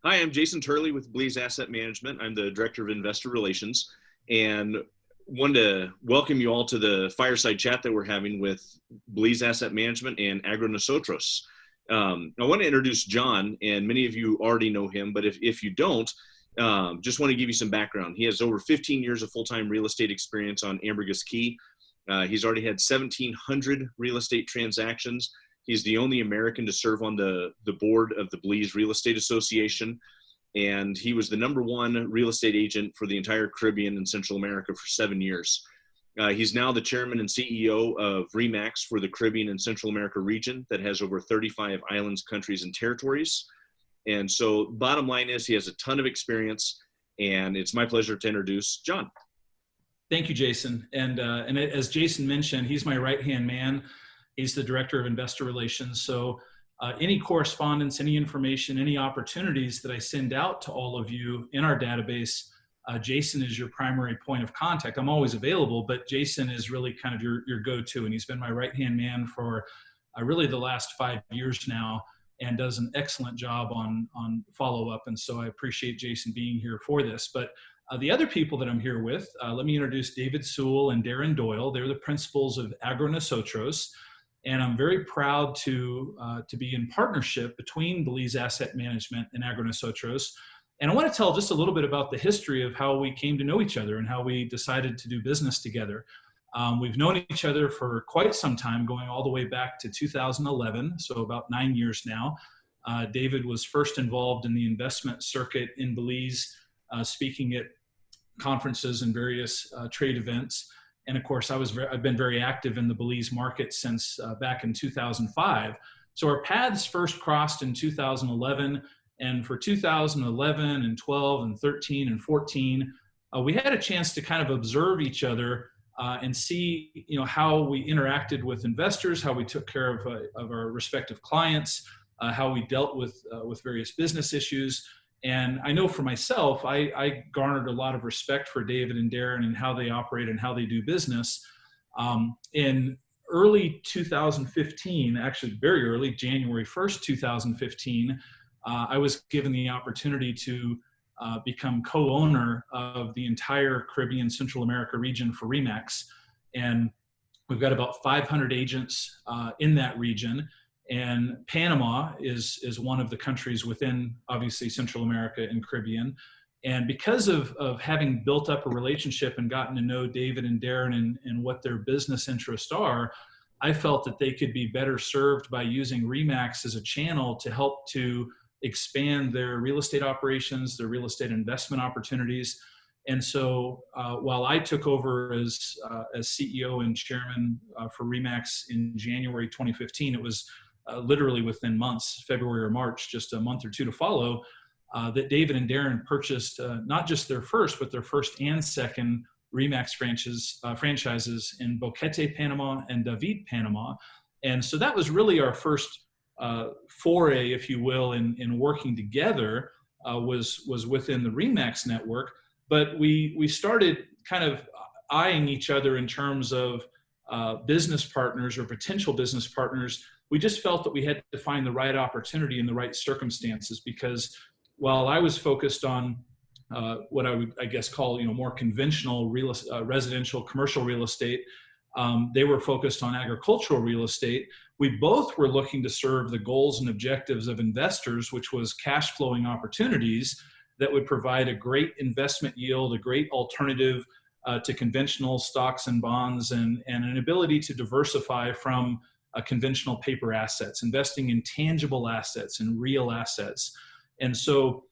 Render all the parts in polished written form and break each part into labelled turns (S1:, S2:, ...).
S1: Hi, I'm Jason Turley with Bleeze Asset Management. I'm the Director of Investor Relations, and wanted to welcome you all to the Fireside chat that we're having with Bleeze Asset Management and AgroNosotros. I want to introduce John, and many of you already know him, but if you don't, just want to give you some background. He has over 15 years of full-time real estate experience on Ambergris Key. He's already had 1,700 real estate transactions. He's the only American to serve on the board of the Bleeze Real Estate Association, and he was the #1 real estate agent for the entire Caribbean and Central America for 7 years. He's now the chairman and CEO of RE/MAX for the Caribbean and Central America region that has over 35 islands, countries, and territories. And so bottom line is he has a ton of experience, and it's my pleasure to introduce John.
S2: Thank you, Jason. And as Jason mentioned, he's my right-hand man. He's the Director of Investor Relations. So any correspondence, any information, any opportunities that I send out to all of you in our database, Jason is your primary point of contact. I'm always available, but Jason is really kind of your go-to, and he's been my right-hand man for really the last 5 years now and does an excellent job on follow-up. And so I appreciate Jason being here for this. But the other people that I'm here with, let me introduce David Sewell and Darren Doyle. They're the principals of AgroNosotros. And I'm very proud to be in partnership between Bleeze Asset Management and AgroNosotros. And I want to tell just a little bit about the history of how we came to know each other and how we decided to do business together. We've known each other for quite some time, going all the way back to 2011, so about 9 years now. David was first involved in the investment circuit in Belize, speaking at conferences and various trade events. And of course, I've been very active in the Belize market since back in 2005. So our paths first crossed in 2011, and for 2011 and 12 and 13 and 14, we had a chance to kind of observe each other and see, how we interacted with investors, how we took care of our respective clients, how we dealt with various business issues. And I know for myself, I garnered a lot of respect for David and Darren and how they operate and how they do business. In early 2015, actually very early, January 1st, 2015, I was given the opportunity to become co-owner of the entire Caribbean Central America region for RE/MAX. And we've got about 500 agents in that region. And Panama is one of the countries within, obviously, Central America and Caribbean. And because of having built up a relationship and gotten to know David and Darren and what their business interests are, I felt that they could be better served by using RE/MAX as a channel to help to expand their real estate operations, their real estate investment opportunities. And so while I took over as CEO and chairman for RE/MAX in January 2015, it was literally within months, February or March, just a month or two to follow, that David and Darren purchased not just their first, but their first and second RE/MAX franchises in Boquete, Panama, and David, Panama. And so that was really our first foray, if you will, in working together, was within the RE/MAX network. But we started kind of eyeing each other in terms of business partners or potential business partners. We just felt that we had to find the right opportunity in the right circumstances, because while I was focused on what I would, I guess, call more conventional residential commercial real estate, they were focused on agricultural real estate. We both were looking to serve the goals and objectives of investors, which was cash flowing opportunities that would provide a great investment yield, a great alternative to conventional stocks and bonds, and an ability to diversify from conventional paper assets, investing in tangible assets and real assets. And so,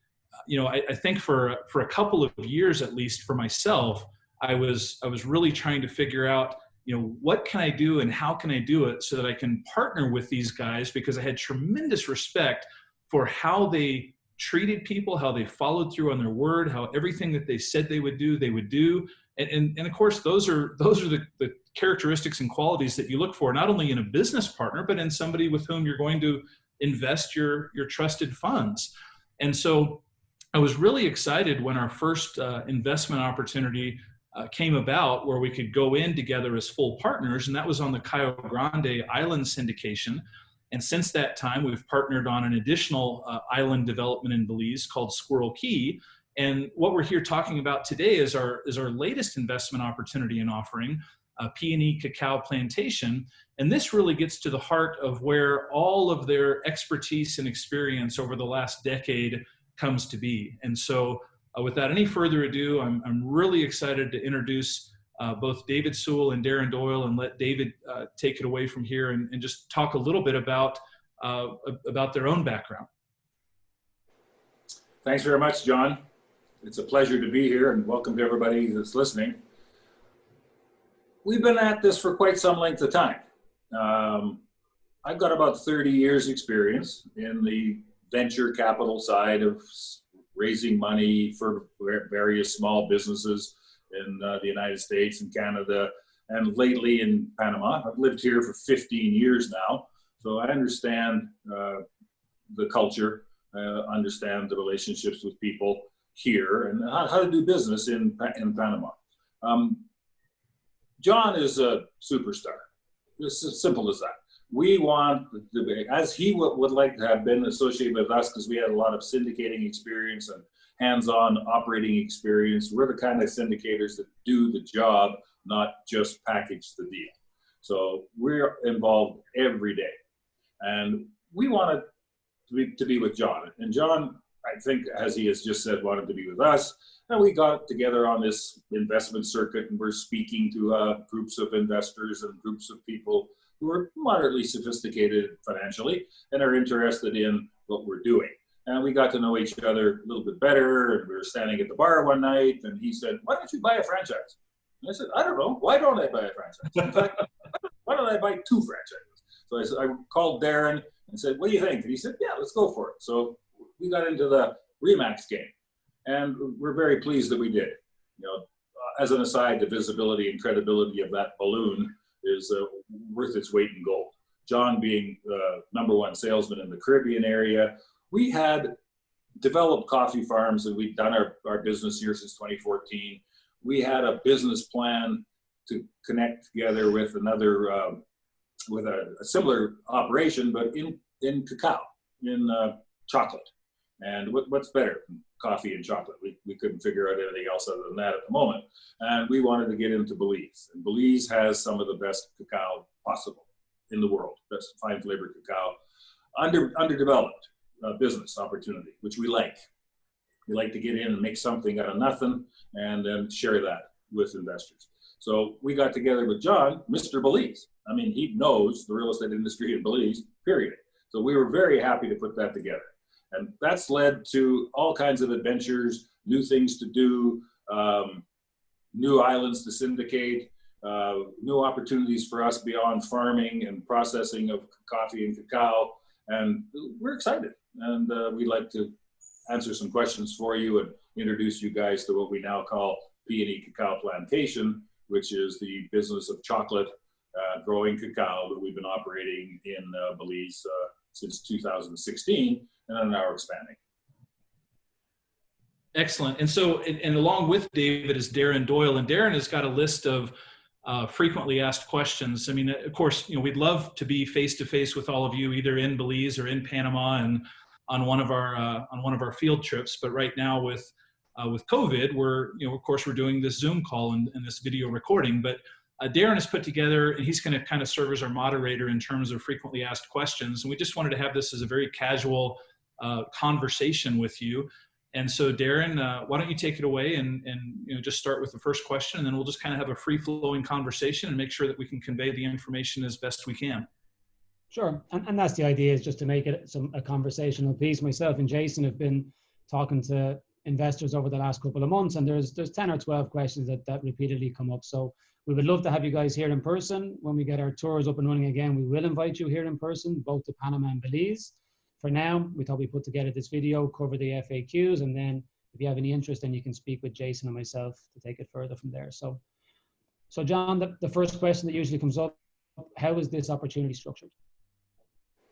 S2: I think for a couple of years, at least for myself, I was really trying to figure out, what can I do and how can I do it so that I can partner with these guys, because I had tremendous respect for how they treated people, how they followed through on their word, how everything that they said they would do, they would do. And of course, those are the characteristics and qualities that you look for, not only in a business partner, but in somebody with whom you're going to invest your trusted funds. And so I was really excited when our first investment opportunity came about, where we could go in together as full partners, and that was on the Cayo Grande Island syndication. And since that time, we've partnered on an additional island development in Belize called Squirrel Key. And what we're here talking about today is our latest investment opportunity and offering, Peini Cacao Plantation. And this really gets to the heart of where all of their expertise and experience over the last decade comes to be. And so without any further ado, I'm really excited to introduce both David Sewell and Darren Doyle, and let David take it away from here and just talk a little bit about their own background.
S3: Thanks very much, John. It's a pleasure to be here, and welcome to everybody that's listening. We've been at this for quite some length of time. I've got about 30 years experience in the venture capital side of raising money for various small businesses in the United States and Canada, and lately in Panama. I've lived here for 15 years now, so I understand the culture, understand the relationships with people here, and how to do business in Panama. John is a superstar. It's as simple as that. We want, as he would like to have been associated with us, because we had a lot of syndicating experience and hands-on operating experience. We're the kind of syndicators that do the job, not just package the deal. So we're involved every day. And we wanted to be with John. And John, I think, as he has just said, wanted to be with us. And we got together on this investment circuit, and we're speaking to groups of investors and groups of people who are moderately sophisticated financially and are interested in what we're doing. And we got to know each other a little bit better, and we were standing at the bar one night, and he said, "Why don't you buy a franchise?" And I said, "I don't know. Why don't I buy a franchise? In fact, why don't I buy 2 franchises?" So I called Darren and said, "What do you think?" And he said, "Yeah, let's go for it." So we got into the Remax game, and we're very pleased that we did. You know, as an aside, the visibility and credibility of that balloon is worth its weight in gold. John being the #1 salesman in the Caribbean area, we had developed coffee farms, and we'd done our business here since 2014. We had a business plan to connect together with another, with a similar operation, but in cacao, in chocolate. And what's better than coffee and chocolate? We couldn't figure out anything else other than that at the moment. And we wanted to get into Belize. And Belize has some of the best cacao possible in the world, best fine flavored cacao, underdeveloped business opportunity, which we like. We like to get in and make something out of nothing and then share that with investors. So we got together with John, Mr. Belize. I mean, he knows the real estate industry in Belize, period. So we were very happy to put that together. And that's led to all kinds of adventures, new things to do, new islands to syndicate, new opportunities for us beyond farming and processing of coffee and cacao. And we're excited. And we'd like to answer some questions for you and introduce you guys to what we now call Peini Cacao Plantation, which is the business of chocolate growing cacao that we've been operating in Belize since 2016 and are now expanding.
S2: Excellent. And so, and along with David is Darren Doyle, and Darren has got a list of frequently asked questions. I mean, of course, you know, we'd love to be face to face with all of you, either in Belize or in Panama, and on one of our field trips. But right now, with COVID, we're, you know, of course, we're doing this Zoom call and this video recording. But Darren has put together, and he's going to kind of serve as our moderator in terms of frequently asked questions. And we just wanted to have this as a very casual conversation with you. And so, Darren, why don't you take it away and you know, just start with the first question, and then we'll just kind of have a free-flowing conversation and make sure that we can convey the information as best we can.
S4: Sure, and that's the idea, is just to make it a conversational piece. Myself and Jason have been talking to investors over the last couple of months, and there's 10 or 12 questions that repeatedly come up. So we would love to have you guys here in person. When we get our tours up and running again, we will invite you here in person, both to Panama and Belize. For now, we thought we'd put together this video, cover the FAQs, and then if you have any interest, then you can speak with Jason and myself to take it further from there. So John, the first question that usually comes up, how is this opportunity structured?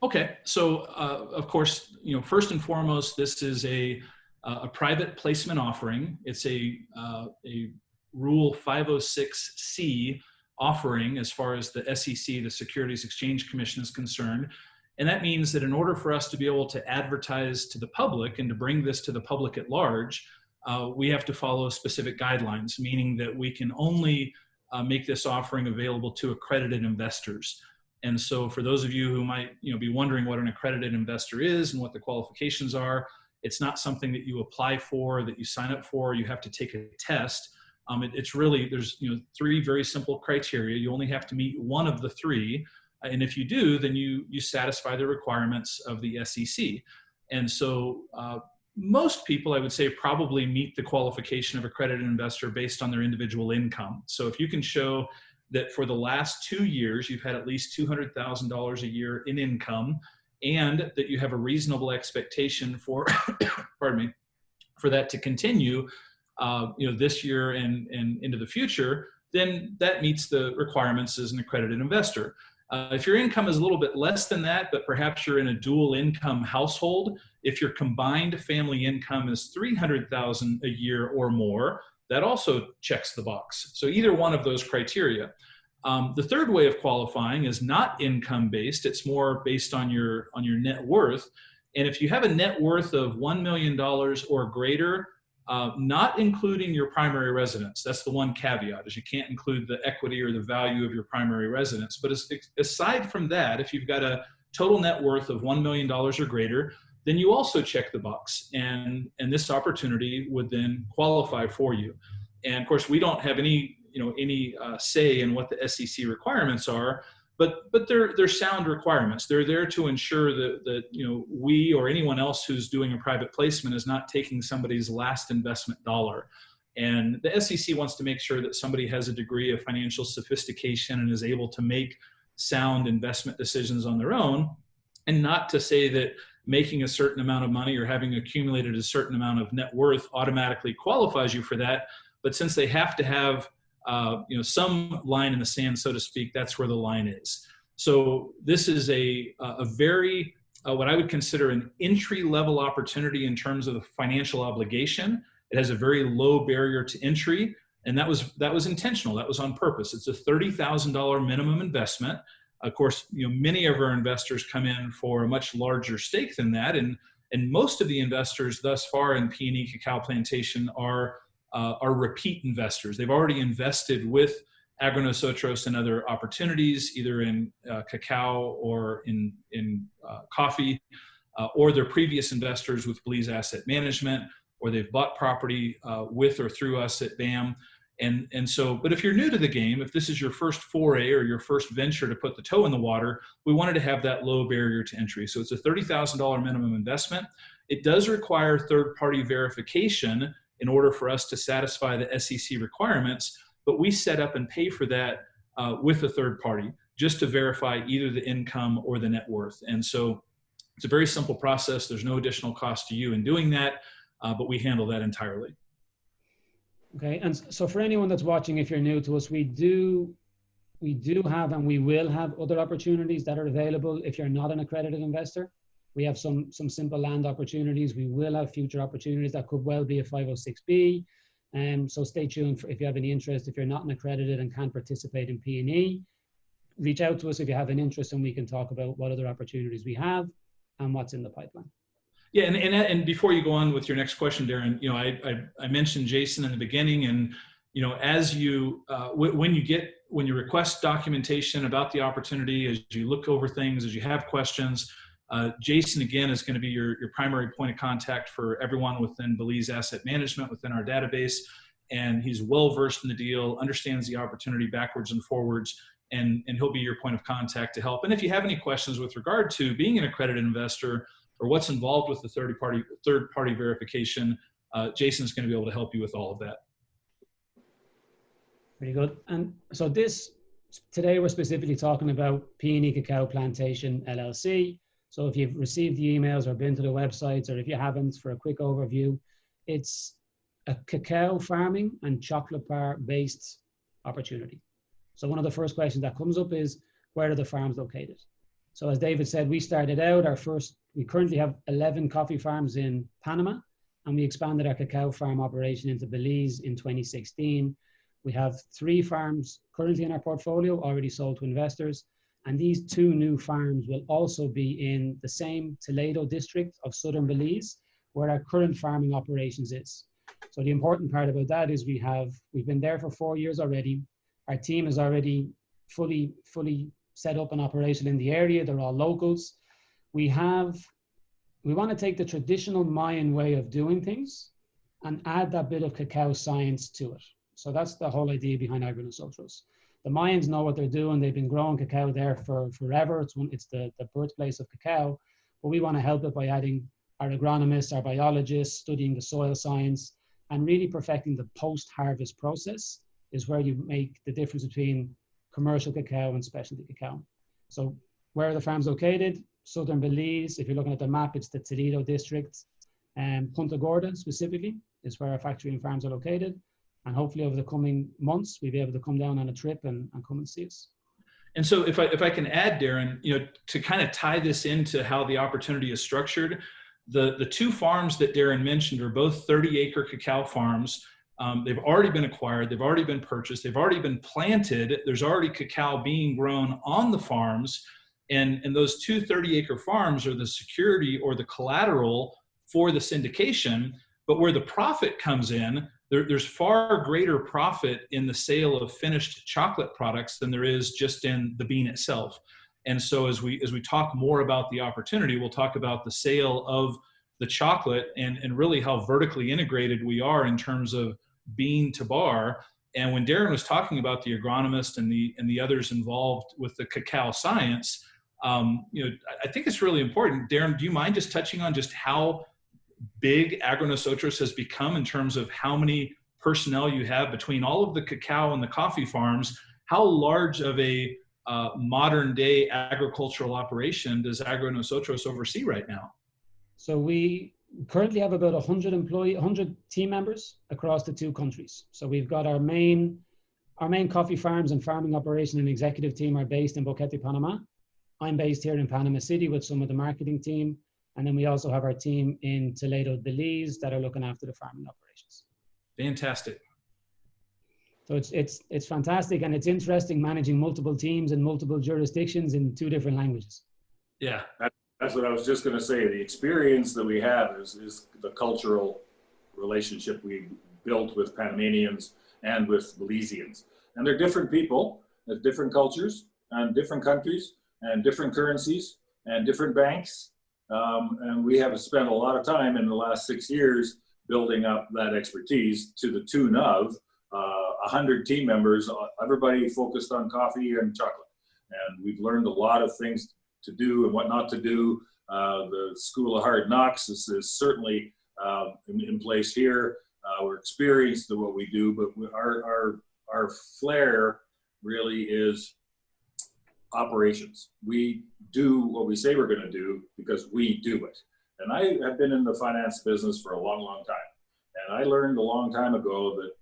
S2: Okay, so of course, you know, first and foremost, this is a private placement offering. It's a Rule 506C offering as far as the SEC, the Securities Exchange Commission, is concerned. And that means that in order for us to be able to advertise to the public and to bring this to the public at large, we have to follow specific guidelines, meaning that we can only make this offering available to accredited investors. And so for those of you who might be wondering what an accredited investor is and what the qualifications are, it's not something that you apply for, that you sign up for. You have to take a test. It's really, there's 3 very simple criteria. You only have to meet one of the 3. And if you do, then you satisfy the requirements of the SEC. And so most people, I would say, probably meet the qualification of accredited investor based on their individual income. So if you can show that for the last 2 years, you've had at least $200,000 a year in income, and that you have a reasonable expectation for, pardon me, for that to continue, this year and into the future, then that meets the requirements as an accredited investor. If your income is a little bit less than that, but perhaps you're in a dual income household, if your combined family income is $300,000 a year or more, that also checks the box. So either one of those criteria. The third way of qualifying is not income based. It's more based on your net worth. And if you have a net worth of $1 million or greater, not including your primary residence, that's the one caveat, is you can't include the equity or the value of your primary residence. But aside from that, if you've got a total net worth of $1 million or greater, then you also check the box, and this opportunity would then qualify for you. And of course, we don't have any say in what the SEC requirements are, but they're sound requirements. They're there to ensure that we or anyone else who's doing a private placement is not taking somebody's last investment dollar. And the SEC wants to make sure that somebody has a degree of financial sophistication and is able to make sound investment decisions on their own, and not to say that making a certain amount of money or having accumulated a certain amount of net worth automatically qualifies you for that. But since they have to have some line in the sand, so to speak, that's where the line is. So this is a very, what I would consider an entry-level opportunity in terms of the financial obligation. It has a very low barrier to entry, and that was intentional. That was on purpose. It's a $30,000 minimum investment. Of course, many of our investors come in for a much larger stake than that, and most of the investors thus far in Peini Cacao Plantation are repeat investors. They've already invested with AgroNosotros and other opportunities, either in cacao or in coffee, or they're previous investors with Blease Asset Management, or they've bought property with or through us at BAM. And so, but if you're new to the game, if this is your first foray or your first venture to put the toe in the water, we wanted to have that low barrier to entry. So it's a $30,000 minimum investment. It does require third-party verification in order for us to satisfy the SEC requirements, but we set up and pay for that with a third party just to verify either the income or the net worth. And so it's a very simple process. There's no additional cost to you in doing that, but we handle that entirely.
S4: Okay, and so for anyone that's watching, if you're new to us, we do have and we will have other opportunities that are available if you're not an accredited investor. We have some simple land opportunities. We will have future opportunities that could well be a 506B. So stay tuned if you have any interest. If you're not an accredited and can't participate in P&E, reach out to us if you have an interest, and we can talk about what other opportunities we have and what's in the pipeline.
S2: Yeah, and before you go on with your next question, Darren, I mentioned Jason in the beginning, and as you when you request documentation about the opportunity, as you look over things, as you have questions, Jason again is going to be your primary point of contact for everyone within Blease Asset Management within our database, and he's well versed in the deal, understands the opportunity backwards and forwards, and he'll be your point of contact to help. And if you have any questions with regard to being an accredited investor or what's involved with the third party verification, Jason's going to be able to help you with all of that.
S4: Very good. And so today we're specifically talking about Peini Cacao Plantation LLC. So if you've received the emails or been to the websites, or if you haven't, for a quick overview, it's a cacao farming and chocolate bar based opportunity. So one of the first questions that comes up is, where are the farms located? So as David said, we started out we currently have 11 coffee farms in Panama, and we expanded our cacao farm operation into Belize in 2016. We have 3 farms currently in our portfolio already sold to investors, And these 2 new farms will also be in the same Toledo district of southern Belize, where our current farming operations is. So the important part about that is we've been there for 4 years already. Our team is already fully set up and operational in the area. They're all locals. We want to take the traditional Mayan way of doing things and add that bit of cacao science to it. So that's the whole idea behind AgroNosotros. The Mayans know what they're doing. They've been growing cacao there for forever. It's the birthplace of cacao, but we want to help it by adding our agronomists, our biologists, studying the soil science, and really perfecting the post-harvest process is where you make the difference between commercial cacao and specialty cacao. So where are the farms located? Southern Belize. If you're looking at the map, it's the Toledo district. And Punta Gorda specifically is where our factory and farms are located. And hopefully over the coming months, we'll be able to come down on a trip and come and see us.
S2: And so if I can add, Darren, to kind of tie this into how the opportunity is structured, the 2 farms that Darren mentioned are both 30-acre cacao farms. They've already been acquired. They've already been purchased. They've already been planted. There's already cacao being grown on the farms. And those 2 30-acre farms are the security or the collateral for the syndication. But where the profit comes in, there's far greater profit in the sale of finished chocolate products than there is just in the bean itself. And so as we talk more about the opportunity, we'll talk about the sale of the chocolate and really how vertically integrated we are in terms of bean to bar. And when Darren was talking about the agronomist and the others involved with the cacao science, I think it's really important. Darren, do you mind just touching on just how big AgroNosotros has become in terms of how many personnel you have between all of the cacao and the coffee farms? How large of a modern day agricultural operation does AgroNosotros oversee right now?
S4: So we currently have about 100 team members across the 2 countries. So we've got our main coffee farms and farming operation and executive team are based in Boquete, Panama. I'm based here in Panama City with some of the marketing team. And then we also have our team in Toledo, Belize that are looking after the farming operations.
S2: Fantastic.
S4: So it's fantastic, and it's interesting managing multiple teams in multiple jurisdictions in 2 different languages.
S2: Yeah.
S3: That's what I was just going to say. The experience that we have is the cultural relationship we built with Panamanians and with Belizeans. And they're different people, with different cultures and different countries and different currencies and different banks. And we have spent a lot of time in the last 6 years building up that expertise to the tune of 100 team members, everybody focused on coffee and chocolate. And we've learned a lot of things to do and what not to do. The School of Hard Knocks is certainly in place here. We're experienced in what we do, but our flair really is operations. We do what we say we're going to do because we do it. And I have been in the finance business for a long, long time. And I learned a long time ago that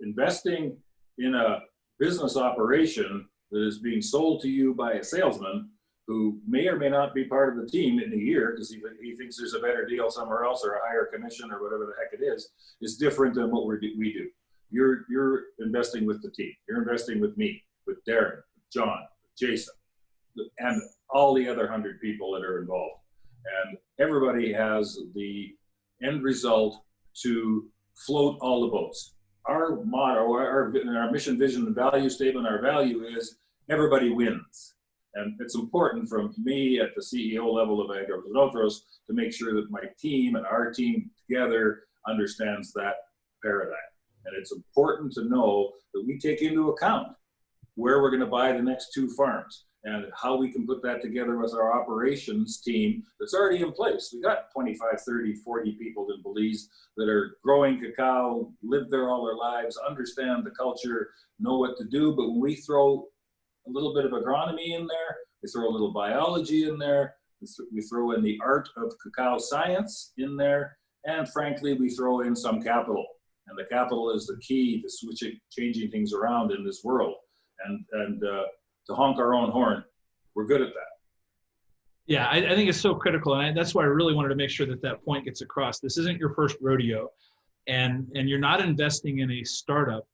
S3: investing in a business operation that is being sold to you by a salesman who may or may not be part of the team in a year because he thinks there's a better deal somewhere else or a higher commission or whatever the heck it is different than what we do. You're investing with the team. You're investing with me, with Darren, with John, Jason, and all the other 100 people that are involved. And everybody has the end result to float all the boats. Our motto, our mission, vision, and value statement, our value is everybody wins. And it's important from me at the CEO level of AgroNosotros to make sure that my team and our team together understands that paradigm. And it's important to know that we take into account where we're going to buy the next 2 farms and how we can put that together with our operations team that's already in place. We got 25, 30, 40 people in Belize that are growing cacao, lived there all their lives, understand the culture, know what to do. But when we throw a little bit of agronomy in there, we throw a little biology in there, we throw in the art of cacao science in there, and frankly, we throw in some capital. And the capital is the key to changing things around in this world. And to honk our own horn, we're good at that.
S2: Yeah, I think it's so critical. And that's why I really wanted to make sure that that point gets across. This isn't your first rodeo, and you're not investing in a startup.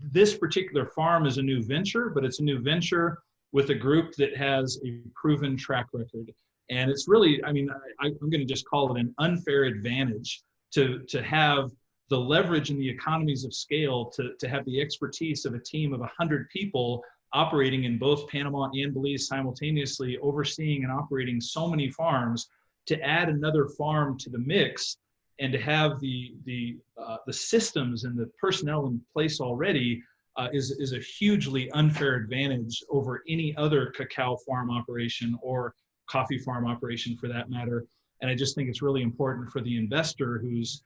S2: This particular farm is a new venture, but it's a new venture with a group that has a proven track record. And it's really, I mean, I'm going to just call it an unfair advantage to have the leverage and the economies of scale to have the expertise of a team of 100 people operating in both Panama and Belize simultaneously, overseeing and operating so many farms, to add another farm to the mix and to have the systems and the personnel in place already is a hugely unfair advantage over any other cacao farm operation or coffee farm operation for that matter. And I just think it's really important for the investor who's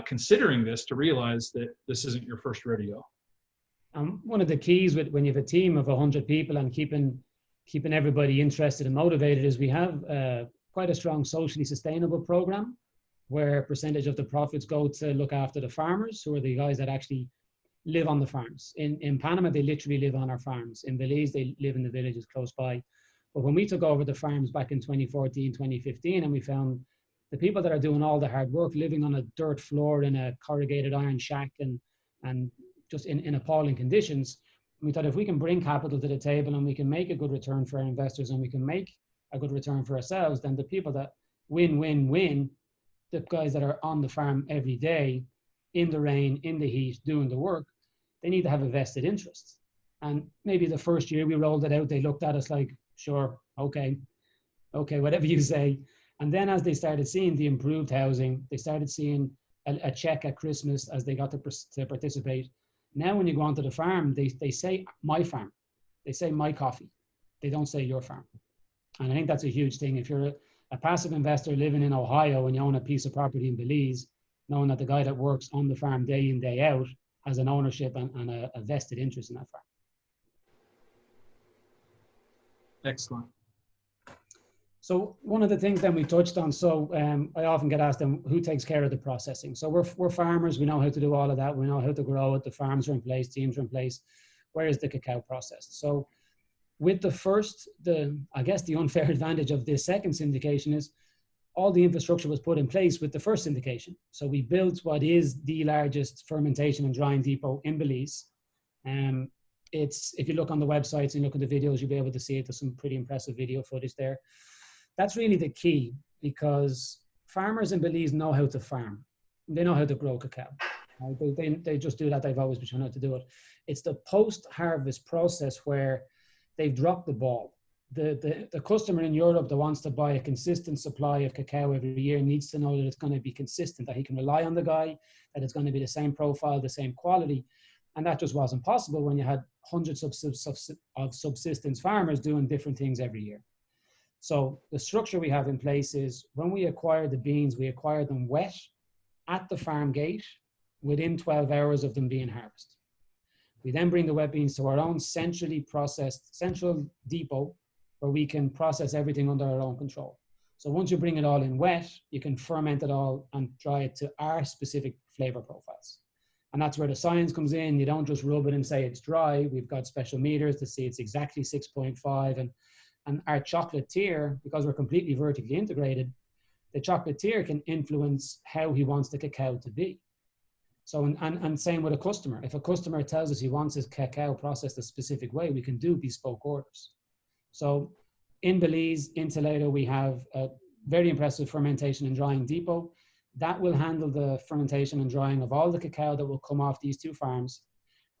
S2: considering this to realize that this isn't your first rodeo.
S4: One of the keys when you have a team of 100 people and keeping everybody interested and motivated is we have quite a strong socially sustainable program where a percentage of the profits go to look after the farmers, who are the guys that actually live on the farms. In Panama, they literally live on our farms. In Belize, they live in the villages close by. But when we took over the farms back in 2014, 2015, and we found the people that are doing all the hard work living on a dirt floor in a corrugated iron shack and just in appalling conditions, we thought if we can bring capital to the table and we can make a good return for our investors and we can make a good return for ourselves, then the people that win, the guys that are on the farm every day, in the rain, in the heat, doing the work, they need to have a vested interest. And maybe the first year we rolled it out, they looked at us like, sure, okay, whatever you say. And then as they started seeing the improved housing, they started seeing a check at Christmas as they got to participate. Now when you go onto the farm, they say my farm, they say my coffee, they don't say your farm. And I think that's a huge thing. If you're a passive investor living in Ohio and you own a piece of property in Belize, knowing that the guy that works on the farm day in, day out has an ownership and a vested interest in that farm.
S2: Excellent.
S4: So one of the things then we touched on, so I often get asked them, who takes care of the processing? So we're farmers, we know how to do all of that. We know how to grow it. The farms are in place, teams are in place. Where is the cacao processed? So with the first, I guess the unfair advantage of this second syndication is all the infrastructure was put in place with the first syndication. So we built what is the largest fermentation and drying depot in Belize. If you look on the websites and look at the videos, you'll be able to see it. There's some pretty impressive video footage there. That's really the key, because farmers in Belize know how to farm. They know how to grow cacao. They just do that. They've always been trying to do it. It's the post-harvest process where they've dropped the ball. The customer in Europe that wants to buy a consistent supply of cacao every year needs to know that it's going to be consistent, that he can rely on the guy, that it's going to be the same profile, the same quality. And that just wasn't possible when you had hundreds of subsistence farmers doing different things every year. So the structure we have in place is when we acquire the beans, we acquire them wet at the farm gate within 12 hours of them being harvested. We then bring the wet beans to our own centrally processed central depot where we can process everything under our own control. So once you bring it all in wet, you can ferment it all and dry it to our specific flavor profiles. And that's where the science comes in. You don't just rub it and say it's dry. We've got special meters to see it's exactly 6.5. And our chocolatier, because we're completely vertically integrated, the chocolatier can influence how he wants the cacao to be. So, and same with a customer. If a customer tells us he wants his cacao processed a specific way, we can do bespoke orders. So in Belize, in Toledo, we have a very impressive fermentation and drying depot that will handle the fermentation and drying of all the cacao that will come off these two farms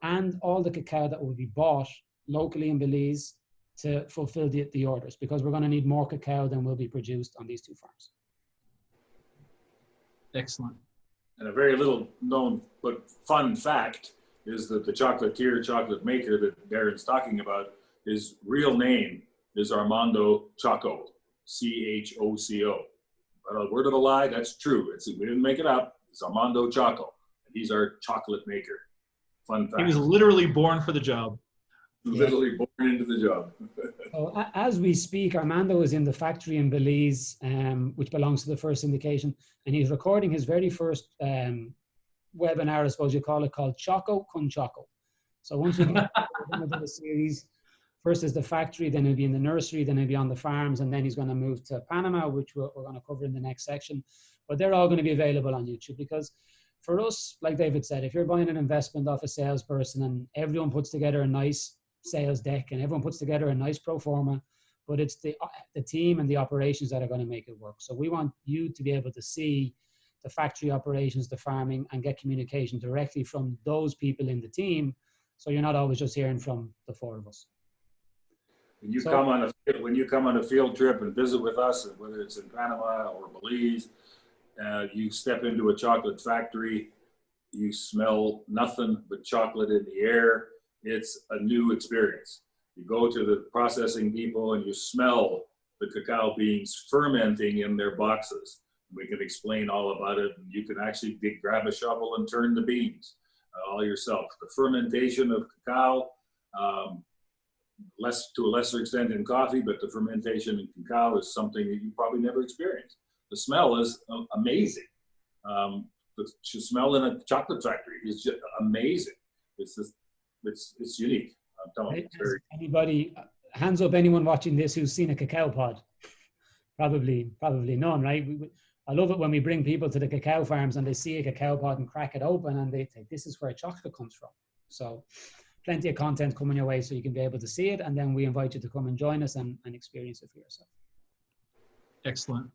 S4: and all the cacao that will be bought locally in Belize to fulfill the orders, because we're going to need more cacao than will be produced on these two farms.
S2: Excellent.
S3: And a very little known but fun fact is that the chocolatier, chocolate maker that Darren's talking about, his real name is Armando Choco, C-H-O-C-O. But a word of a lie, that's true. We didn't make it up. It's Armando Choco. And he's our chocolate maker. Fun fact.
S2: He was literally born for the job.
S3: Literally born into the job.
S4: So as we speak, Armando is in the factory in Belize, which belongs to the first syndication, and he's recording his very first webinar, I suppose you call it, called Choco con Choco. So once we get into the series, first is the factory, then he'll be in the nursery, then he'll be on the farms, and then he's going to move to Panama, which we're going to cover in the next section. But they're all going to be available on YouTube, because for us, like David said, if you're buying an investment off a salesperson and everyone puts together a nice sales deck and everyone puts together a nice pro forma, but it's the team and the operations that are going to make it work. So we want you to be able to see the factory operations, the farming, and get communication directly from those people in the team. So you're not always just hearing from the four of us.
S3: When you come on a field trip and visit with us, and whether it's in Panama or Belize, you step into a chocolate factory, you smell nothing but chocolate in the air. It's a new experience. You go to the processing people and you smell the cacao beans fermenting in their boxes. We can explain all about it. You can actually grab a shovel and turn the beans all yourself. The fermentation of cacao, to a lesser extent in coffee, but the fermentation in cacao is something that you probably never experienced. The smell is amazing. The smell in a chocolate factory is just amazing. It's unique. I'm telling you. It's very...
S4: Anybody, hands up, anyone watching this who's seen a cacao pod? Probably none, right? I love it when we bring people to the cacao farms and they see a cacao pod and crack it open and they think this is where chocolate comes from. So plenty of content coming your way so you can be able to see it, and then we invite you to come and join us and experience it for yourself.
S2: Excellent.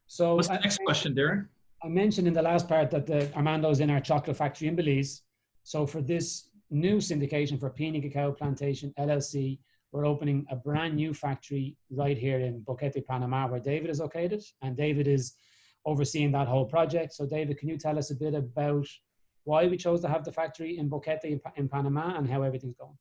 S4: So
S2: what's the next question, Darren?
S4: I mentioned in the last part that Armando's in our chocolate factory in Belize. So for this new syndication for Peini Cacao Plantation LLC, we're opening a brand new factory right here in Boquete, Panama, where David is located, and David is overseeing that whole project. So David, can you tell us a bit about why we chose to have the factory in Boquete in Panama and how everything's going?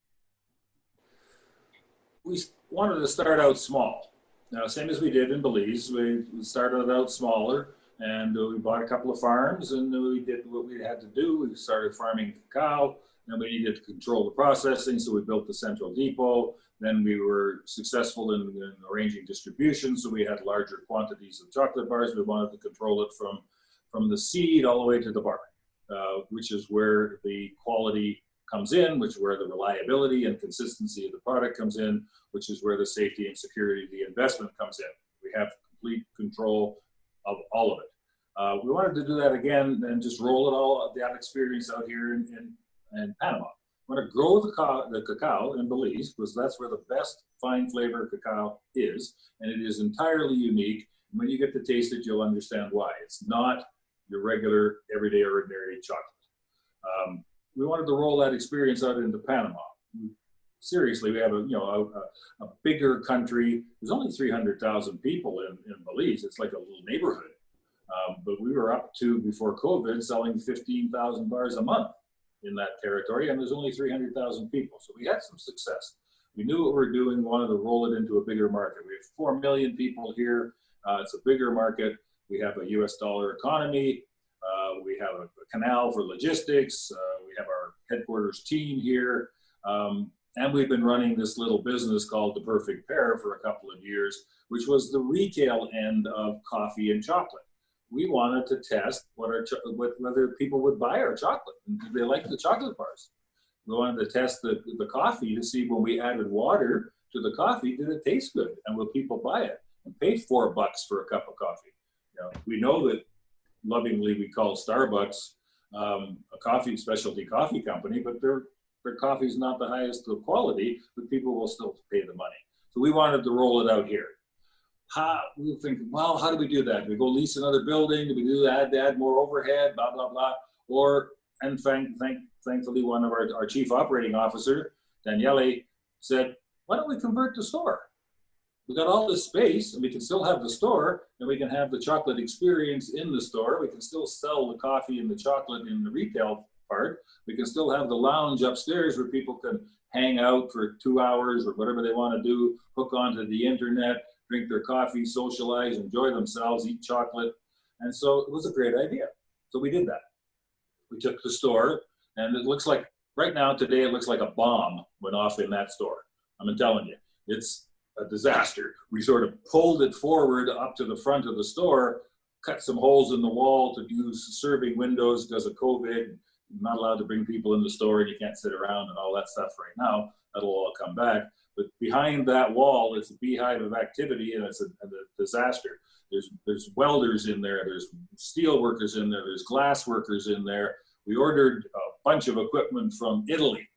S3: We wanted to start out small. Now, same as we did in Belize, we started out smaller, and we bought a couple of farms, and we did what we had to do. We started farming cacao, and we needed to control the processing, so we built the central depot. Then we were successful in arranging distribution, so we had larger quantities of chocolate bars. We wanted to control it from the seed all the way to the bar, which is where the quality comes in, which is where the reliability and consistency of the product comes in, which is where the safety and security of the investment comes in. We have complete control of all of it. We wanted to do that again and just roll it all, that experience out here in Panama. We want to grow the cacao in Belize because that's where the best fine flavor cacao is, and it is entirely unique. When you get to taste it, you'll understand why. It's not your regular, everyday, ordinary chocolate. We wanted to roll that experience out into Panama. Seriously, we have a bigger country. There's only 300,000 people in Belize. It's like a little neighborhood. But we were up to, before COVID, selling 15,000 bars a month in that territory, and there's only 300,000 people. So we had some success. We knew what we were doing, wanted to roll it into a bigger market. We have 4 million people here. It's a bigger market. We have a US dollar economy. We have a canal for logistics. We have our headquarters team here. And we've been running this little business called The Perfect Pair for a couple of years, which was the retail end of coffee and chocolate. We wanted to test whether people would buy our chocolate. Did they like the chocolate bars? We wanted to test the coffee to see when we added water to the coffee, did it taste good? And will people buy it? And pay $4 for a cup of coffee. We know that lovingly we call Starbucks a specialty coffee company, but their coffee is not the highest of quality, but people will still pay the money. So we wanted to roll it out here. We were thinking, well, how do we do that? Do we go lease another building? Do we do that, add more overhead, blah, blah, blah? And thankfully, one of our chief operating officer, Daniele, said, why don't we convert the store? We got all this space, and we can still have the store, and we can have the chocolate experience in the store. We can still sell the coffee and the chocolate in the retail part. We can still have the lounge upstairs where people can hang out for 2 hours or whatever they want to do, hook onto the internet, drink their coffee, socialize, enjoy themselves, eat chocolate. And so it was a great idea. So we did that. We took the store, and it looks like, right now, today, it looks like a bomb went off in that store. I'm telling you, it's a disaster. We sort of pulled it forward up to the front of the store, cut some holes in the wall to use serving windows because of COVID. You're not allowed to bring people in the store, and you can't sit around and all that stuff right now. That'll all come back. But behind that wall is a beehive of activity, and it's a disaster. There's welders in there, there's steel workers in there, there's glass workers in there. We ordered a bunch of equipment from Italy.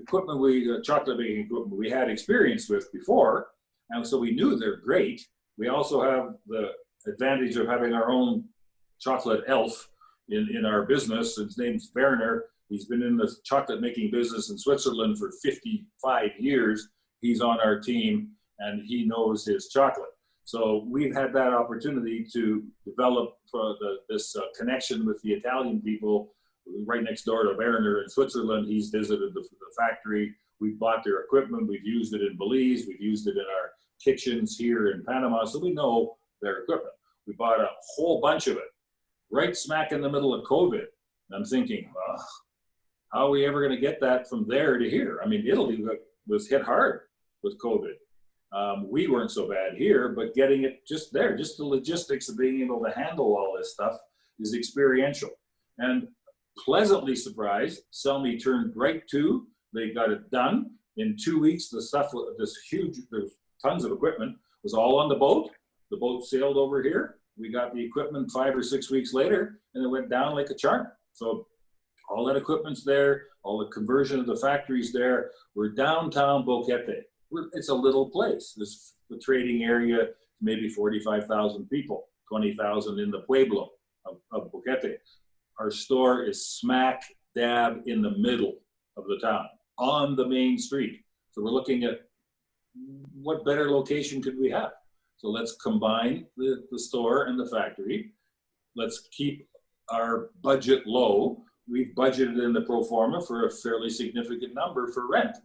S3: equipment chocolate making equipment we had experience with before, and so we knew they're great. We also have the advantage of having our own chocolate elf in our business. His name's Werner. He's been in the chocolate making business in Switzerland for 55 years. He's on our team and he knows his chocolate. So we've had that opportunity to develop this connection with the Italian people right next door to Werner in Switzerland. He's visited the factory. We've bought their equipment. We've used it in Belize. We've used it in our kitchens here in Panama. So we know their equipment. We bought a whole bunch of it right smack in the middle of COVID. And I'm thinking, how are we ever going to get that from there to here? I mean, Italy was hit hard with COVID. We weren't so bad here, but getting it just there, just the logistics of being able to handle all this stuff is experiential. And pleasantly surprised, Selmy turned right to, they got it done. In 2 weeks, the stuff, there's tons of equipment, was all on the boat. The boat sailed over here. We got the equipment 5 or 6 weeks later, and it went down like a charm. So all that equipment's there, all the conversion of the factory's there. We're downtown Boquete. It's a little place. There's the trading area, maybe 45,000 people, 20,000 in the pueblo of Boquete. Our store is smack dab in the middle of the town, on the main street. So we're looking at what better location could we have? So let's combine the store and the factory. Let's keep our budget low. We've budgeted in the pro forma for a fairly significant number for rent.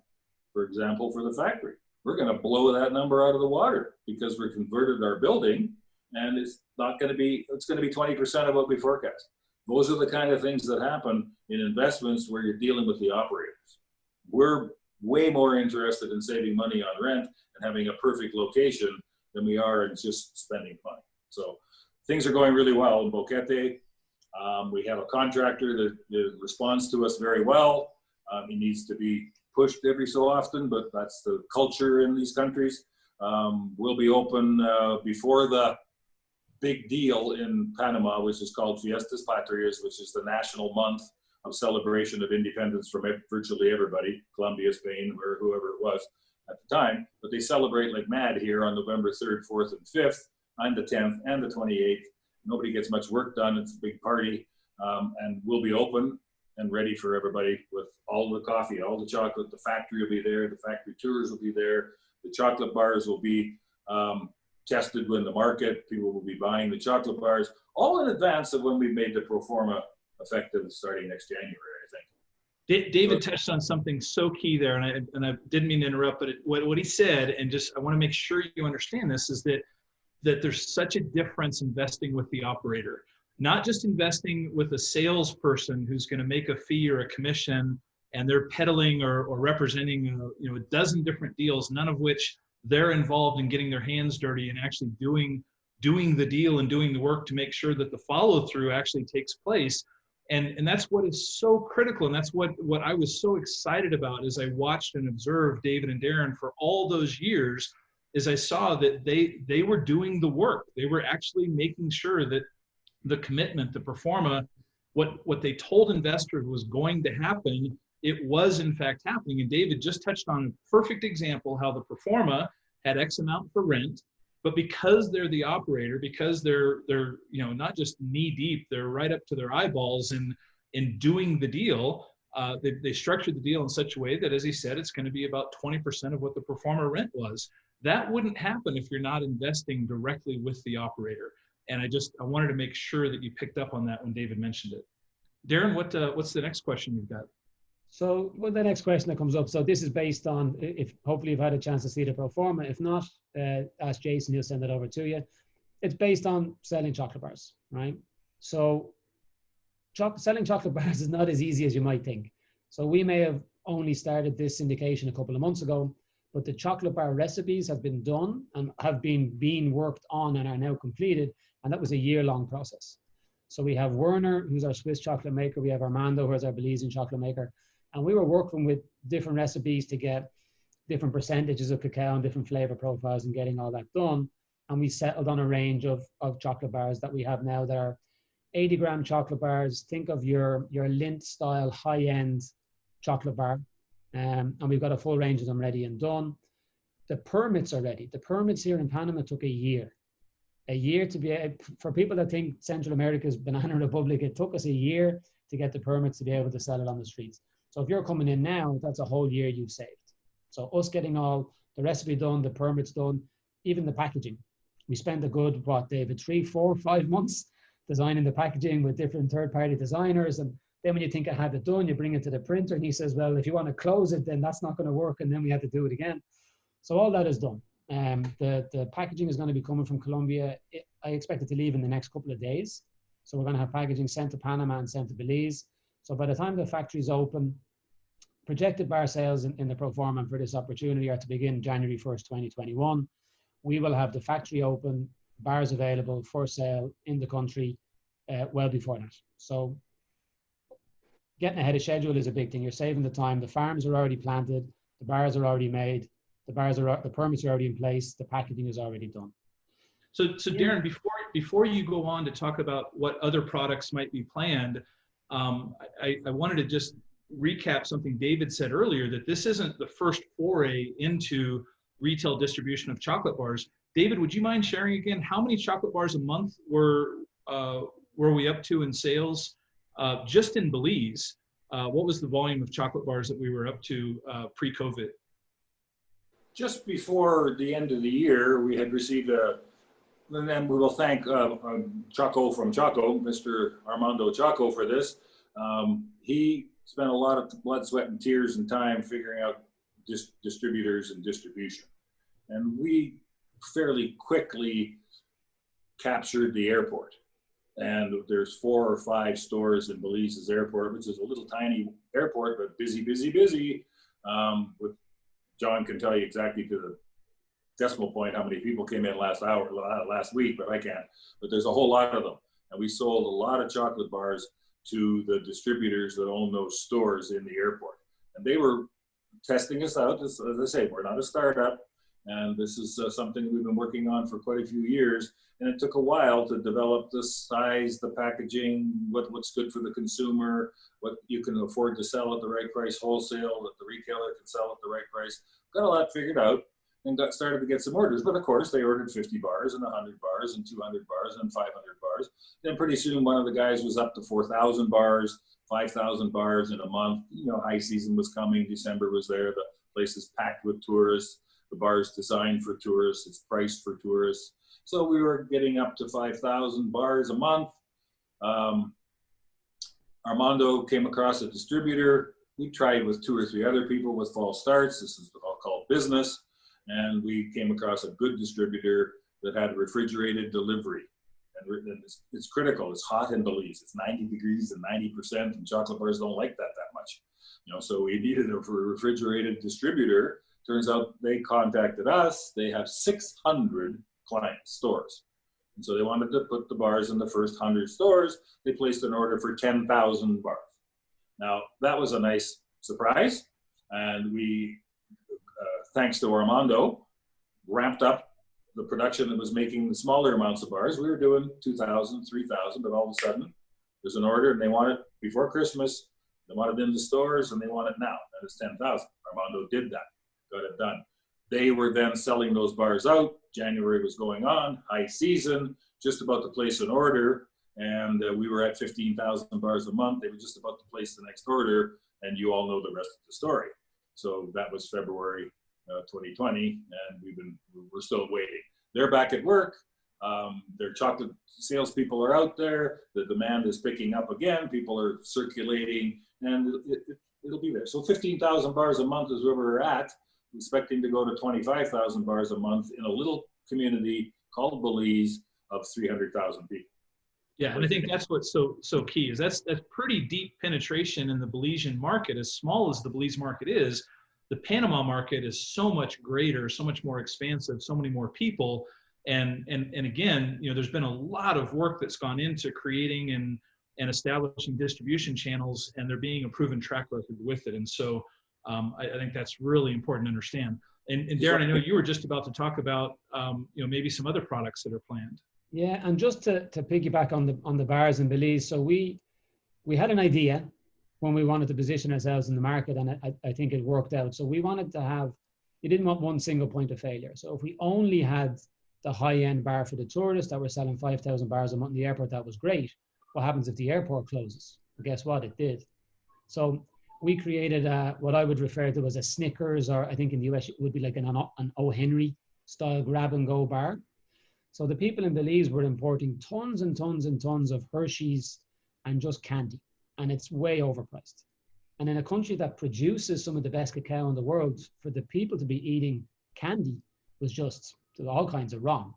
S3: For example, for the factory, we're going to blow that number out of the water because we converted our building, and it's going to be 20% of what we forecast. Those are the kind of things that happen in investments where you're dealing with the operators. We're way more interested in saving money on rent and having a perfect location than we are in just spending money. So things are going really well in Boquete. We have a contractor that responds to us very well. He needs to be pushed every so often, but that's the culture in these countries. We'll be open before the big deal in Panama, which is called Fiestas Patrias, which is the national month of celebration of independence from virtually everybody, Colombia, Spain, or whoever it was at the time. But they celebrate like mad here on November 3rd, 4th, and 5th, and the 10th, and the 28th. Nobody gets much work done. It's a big party. And we'll be open and ready for everybody with all the coffee, all the chocolate. The factory will be there. The factory tours will be there. The chocolate bars will be tested in the market. People will be buying the chocolate bars, all in advance of when we made the pro forma effective starting next January, I think.
S2: David touched on something so key there, and I didn't mean to interrupt, but what he said, and just I want to make sure you understand this, is that there's such a difference investing with the operator. Not just investing with a salesperson who's going to make a fee or a commission, and they're peddling or representing a dozen different deals, none of which they're involved in getting their hands dirty and actually doing the deal and doing the work to make sure that the follow through actually takes place. And that's what is so critical, and that's what I was so excited about as I watched and observed David and Darren for all those years. Is I saw that they were doing the work. They were actually making sure that the commitment, the pro forma, what they told investors was going to happen, it was in fact happening. And David just touched on a perfect example how the pro forma had X amount for rent, but because they're the operator, because they're not just knee deep, they're right up to their eyeballs in doing the deal. They structured the deal in such a way that, as he said, it's going to be about 20% of what the pro forma rent was. That wouldn't happen if you're not investing directly with the operator. And I wanted to make sure that you picked up on that when David mentioned it. Darren, what's the next question you've got?
S4: So the next question that comes up, so this is based on, if hopefully you've had a chance to see the pro forma. If not, ask Jason, he'll send it over to you. It's based on selling chocolate bars, right? So selling chocolate bars is not as easy as you might think. So we may have only started this syndication a couple of months ago, but the chocolate bar recipes have been done and have been being worked on and are now completed. And that was a year-long process. So we have Werner, who's our Swiss chocolate maker. We have Armando, who's our Belizean chocolate maker. And we were working with different recipes to get different percentages of cacao and different flavor profiles and getting all that done. And we settled on a range of chocolate bars that we have now that are 80-gram chocolate bars. Think of your Lindt style high-end chocolate bar. And we've got a full range of them ready and done. The permits are ready. The permits here in Panama took a year to be, for people that think Central America's banana republic, it took us a year to get the permits to be able to sell it on the streets. So if you're coming in now, that's a whole year you've saved. So us getting all the recipe done, the permits done, even the packaging. We spent a good, what, David, 3, 4, 5 months designing the packaging with different third-party designers. And then when you think I had it done, you bring it to the printer and he says, well, if you want to close it, then that's not going to work. And then we had to do it again. So all that is done. The packaging is going to be coming from Colombia. I expect it to leave in the next couple of days. So we're going to have packaging sent to Panama and sent to Belize. So by the time the factory's open, projected bar sales in the pro forma for this opportunity are to begin January 1st, 2021. We will have the factory open, bars available for sale in the country well before that. So getting ahead of schedule is a big thing. You're saving the time. The farms are already planted. The bars are already made. The permits are already in place. The packaging is already done.
S2: So Darren, before you go on to talk about what other products might be planned, I wanted to just recap something David said earlier, that this isn't the first foray into retail distribution of chocolate bars. David, would you mind sharing again, how many chocolate bars a month were we up to in sales just in Belize? What was the volume of chocolate bars that we were up to pre-COVID?
S3: Just before the end of the year, we had received and then we will thank Chaco from Chaco, Mr. Armando Chaco, for this. He spent a lot of blood, sweat, and tears and time figuring out distributors and distribution. And we fairly quickly captured the airport. And there's 4 or 5 stores in Belize's airport, which is a little tiny airport, but busy, busy, busy. With John can tell you exactly to the decimal point how many people came in last week, but I can't. But there's a whole lot of them. And we sold a lot of chocolate bars to the distributors that own those stores in the airport. And they were testing us out. As I say, we're not a startup. And this is something we've been working on for quite a few years. And it took a while to develop the size, the packaging, what's good for the consumer, what you can afford to sell at the right price wholesale, that the retailer can sell at the right price. Got all that figured out and started to get some orders. But of course, they ordered 50 bars and 100 bars and 200 bars and 500 bars. Then pretty soon, one of the guys was up to 4,000 bars, 5,000 bars in a month. You know, high season was coming. December was there. The place is packed with tourists. The bar is designed for tourists. It's priced for tourists. So we were getting up to 5,000 bars a month. Armando came across a distributor. We tried with 2 or 3 other people with false starts. This is all called business. And we came across a good distributor that had refrigerated delivery. And it's critical. It's hot in Belize. It's 90 degrees and 90%, and chocolate bars don't like that much. You know, so we needed a refrigerated distributor. Turns out they contacted us. They have 600 client stores. And so they wanted to put the bars in the first 100 stores. They placed an order for 10,000 bars. Now, that was a nice surprise. And we, thanks to Armando, ramped up the production that was making the smaller amounts of bars. We were doing 2,000, 3,000, but all of a sudden there's an order and they want it before Christmas. They want it in the stores and they want it now. And it's 10,000. Armando did that, got it done. They were then selling those bars out. January was going on, high season, just about to place an order. And we were at 15,000 bars a month. They were just about to place the next order. And you all know the rest of the story. So that was February 2020, and we're still waiting. They're back at work. Their chocolate salespeople are out there. The demand is picking up again. People are circulating, and it'll be there. So 15,000 bars a month is where we're at, expecting to go to 25,000 bars a month in a little community called Belize of 300,000 people.
S2: Yeah, and I think that's what's so key is that's pretty deep penetration in the Belizean market. As small as the Belize market is, the Panama market is so much greater, so much more expansive, so many more people. And again, you know, there's been a lot of work that's gone into creating and establishing distribution channels, and there being a proven track record with it. And so I think that's really important to understand. And Darren, I know you were just about to talk about you know, maybe some other products that are planned.
S4: Yeah, and just to piggyback on the bars in Belize, so we had an idea when we wanted to position ourselves in the market, and I think it worked out. So we wanted to have, you didn't want one single point of failure. So if we only had the high-end bar for the tourists that were selling 5,000 bars a month in the airport, that was great. What happens if the airport closes? Well, guess what? It did. So we created what I would refer to as a Snickers, or I think in the US it would be like an O. Henry style grab-and-go bar. So the people in Belize were importing tons and tons and tons of Hershey's and just candy, and it's way overpriced. And in a country that produces some of the best cacao in the world, for the people to be eating candy was just all kinds of wrong.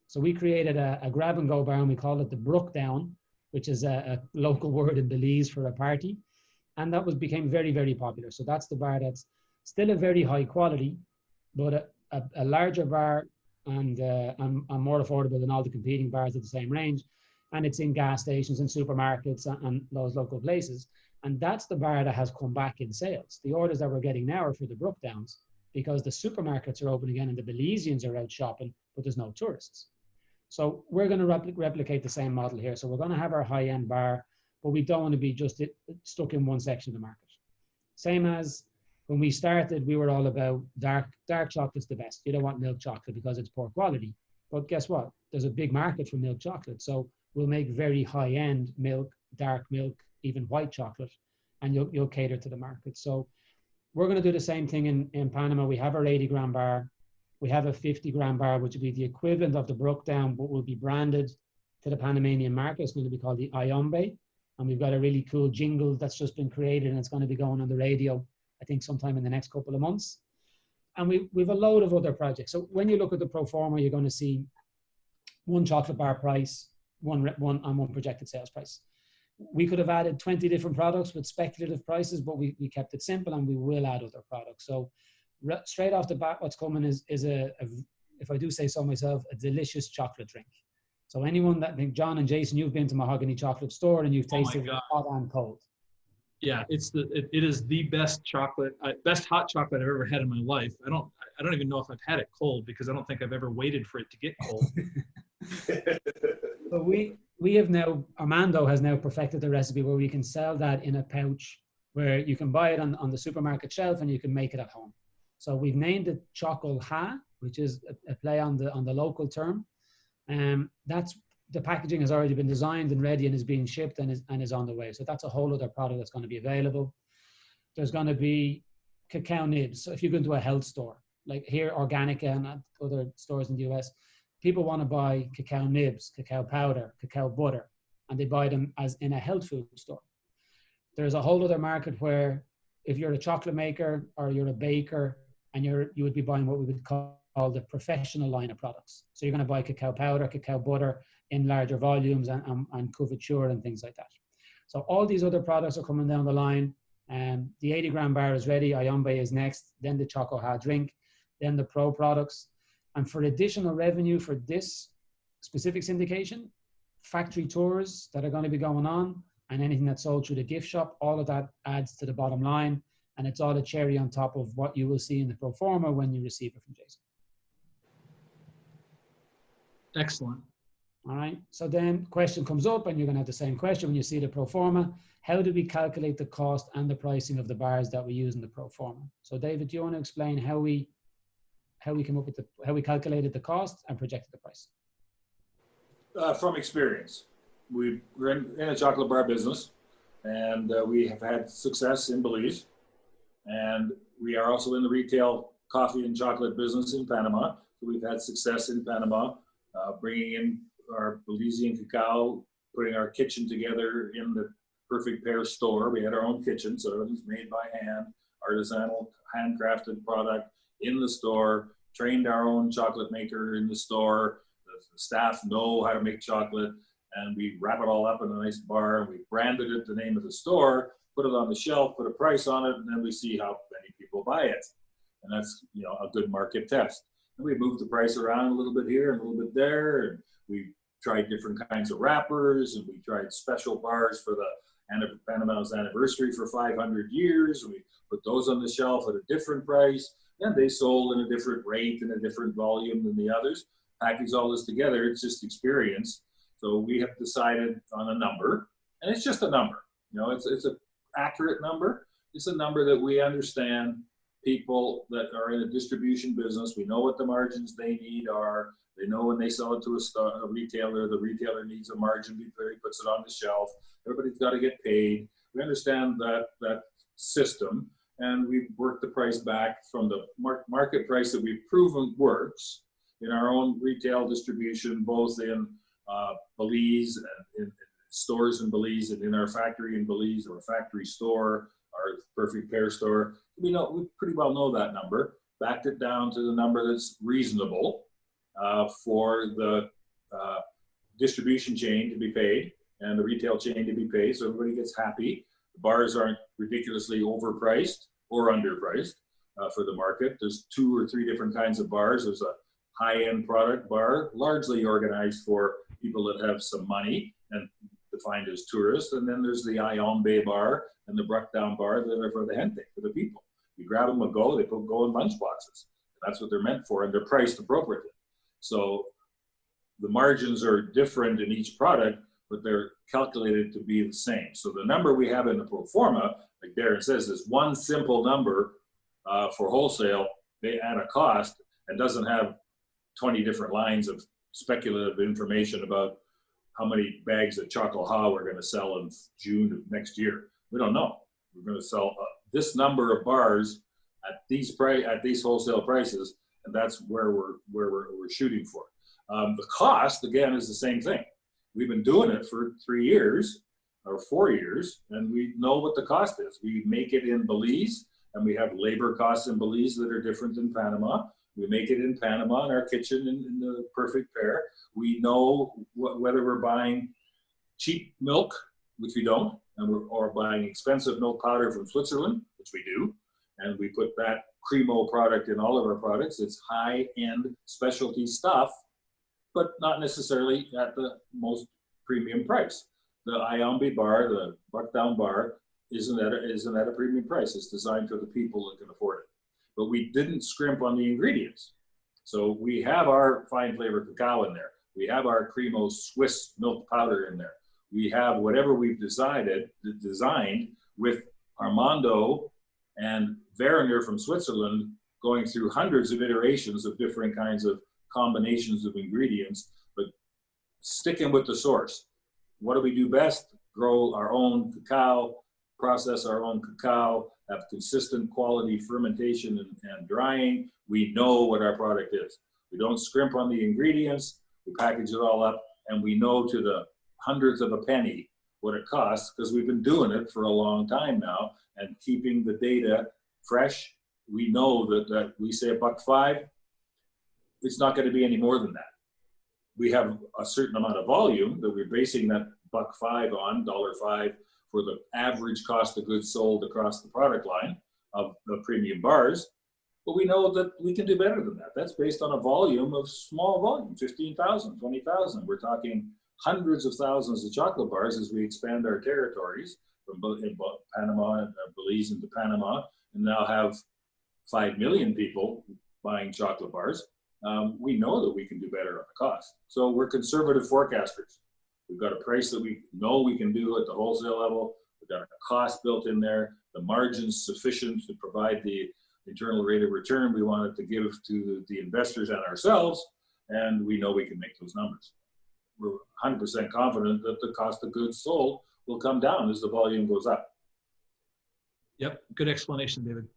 S4: So we created a grab-and-go bar, and we call it the Brook Down, which is a local word in Belize for a party. And that became very, very popular. So that's the bar that's still a very high quality, but a larger bar and more affordable than all the competing bars at the same range. And it's in gas stations and supermarkets and those local places. And that's the bar that has come back in sales. The orders that we're getting now are for the Brook Downs, because the supermarkets are open again and the Belizeans are out shopping, but there's no tourists. So we're going to replicate the same model here. So we're going to have our high-end bar, but we don't want to be just stuck in one section of the market. Same as when we started, we were all about dark chocolate's the best. You don't want milk chocolate because it's poor quality. But guess what? There's a big market for milk chocolate. So we'll make very high-end milk, dark milk, even white chocolate, and you'll cater to the market. So we're going to do the same thing in Panama. We have our 80-gram bar. We have a 50-gram bar, which will be the equivalent of the Brook Down, but will be branded to the Panamanian market. It's going to be called the Ayombe. And we've got a really cool jingle that's just been created, and it's going to be going on the radio, I think, sometime in the next couple of months. And we've a load of other projects. So when you look at the pro forma, you're going to see one chocolate bar price, one projected sales price. We could have added 20 different products with speculative prices, but we kept it simple, and we will add other products. So straight off the bat, what's coming is if I do say so myself, a delicious chocolate drink. So anyone that, I think John and Jason, you've been to Mahogany Chocolate Store and you've tasted hot and cold.
S2: Yeah, it is the best chocolate, best hot chocolate I've ever had in my life. I don't even know if I've had it cold, because I don't think I've ever waited for it to get cold.
S4: So we have now, Armando has now perfected the recipe where we can sell that in a pouch, where you can buy it on the supermarket shelf and you can make it at home. So we've named it Choco Ha, which is a play on the local term. That's, the packaging has already been designed and ready and is being shipped and is on the way. So that's a whole other product that's going to be available. There's going to be cacao nibs. So if you go into a health store, like here, Organica and other stores in the US, people want to buy cacao nibs, cacao powder, cacao butter, and they buy them as in a health food store. There's a whole other market where if you're a chocolate maker or you're a baker, and you would be buying what we would call the professional line of products. So you're going to buy cacao powder, cacao butter in larger volumes and couverture and things like that. So all these other products are coming down the line. The 80-gram bar is ready. Ayombe is next. Then the Choco Ha drink. Then the pro products. And for additional revenue for this specific syndication, factory tours that are going to be going on and anything that's sold through the gift shop, all of that adds to the bottom line. And it's all a cherry on top of what you will see in the pro forma when you receive it from Jason.
S2: Excellent.
S4: All right. So then question comes up, and you're going to have the same question when you see the pro forma. How do we calculate the cost and the pricing of the bars that we use in the pro forma? So David, do you want to explain how we came up with how we calculated the cost and projected the price?
S3: From experience, we're in a chocolate bar business, and we have had success in Belize. And we are also in the retail coffee and chocolate business in Panama. So we've had success in Panama, bringing in our Belizean cacao, putting our kitchen together in the Perfect Pair store. We had our own kitchen, so everything's made by hand, artisanal, handcrafted product in the store, trained our own chocolate maker in the store. The staff know how to make chocolate, and we wrap it all up in a nice bar, and we branded it the name of the store, put it on the shelf, put a price on it, and then we see how many people buy it. And that's, a good market test. And we moved the price around a little bit here and a little bit there, and we tried different kinds of wrappers, and we tried special bars for the Panama's anniversary for 500 years, and we put those on the shelf at a different price, and they sold in a different rate and a different volume than the others. Package all this together, it's just experience. So we have decided on a number, and it's just a number. It's a accurate number. It's a number that we understand people that are in a distribution business. We know what the margins they need are. They know when they sell it to a retailer, the retailer needs a margin before he puts it on the shelf. Everybody's got to get paid. We understand that system, and we've worked the price back from the market price that we've proven works in our own retail distribution, both in Belize and in stores in Belize and in our factory in Belize, or factory store, our Perfect Pear store. We pretty well know that number, backed it down to the number that's reasonable for the distribution chain to be paid and the retail chain to be paid, so everybody gets happy. The bars aren't ridiculously overpriced or underpriced for the market. There's 2 or 3 different kinds of bars. There's a high-end product bar, largely organized for people that have some money and defined as tourists. And then there's the Ayombe bar and the Bruckdown bar that are for the gente, for the people. You grab them a go, they go in lunch boxes. That's what they're meant for, and they're priced appropriately. So the margins are different in each product, but they're calculated to be the same. So the number we have in the pro forma, like Darren says, is one simple number for wholesale at a cost, and doesn't have 20 different lines of speculative information about how many bags of chocolate we're going to sell in June of next year. We don't know. We're going to sell this number of bars at these wholesale prices, and that's where we're shooting for. The cost, again, is the same thing. We've been doing it for 3 years or 4 years, and we know what the cost is. We make it in Belize, and we have labor costs in Belize that are different than Panama. We make it in Panama in our kitchen in the Perfect Pear. We know whether we're buying cheap milk, which we don't, or buying expensive milk powder from Switzerland, which we do. And we put that Cremo product in all of our products. It's high-end specialty stuff, but not necessarily at the most premium price. The Ayombe bar, the Buckdown bar, isn't at a premium price. It's designed for the people that can afford it. But we didn't scrimp on the ingredients. So we have our fine flavor cacao in there. We have our Cremo Swiss milk powder in there. We have whatever we've designed with Armando and Werner from Switzerland going through hundreds of iterations of different kinds of combinations of ingredients, but sticking with the source. What do we do best? Grow our own cacao, process our own cacao, have consistent quality fermentation and drying. We know what our product is. We don't scrimp on the ingredients. We package it all up, and we know to the hundredths of a penny what it costs, because we've been doing it for a long time now and keeping the data fresh. We know that we say $1.05, it's not going to be any more than that. We have a certain amount of volume that we're basing that $1.05 on, $1.05 for the average cost of goods sold across the product line of the premium bars. But we know that we can do better than that. That's based on a volume of small volume, 15,000, 20,000. We're talking hundreds of thousands of chocolate bars as we expand our territories from Panama and Belize into Panama, and now have 5 million people buying chocolate bars. We know that we can do better on the cost. So we're conservative forecasters. We've got a price that we know we can do at the wholesale level. We've got a cost built in there. The margin's sufficient to provide the internal rate of return we want it to give to the investors and ourselves, and we know we can make those numbers. We're 100% confident that the cost of goods sold will come down as the volume goes up.
S2: Yep, good explanation, David.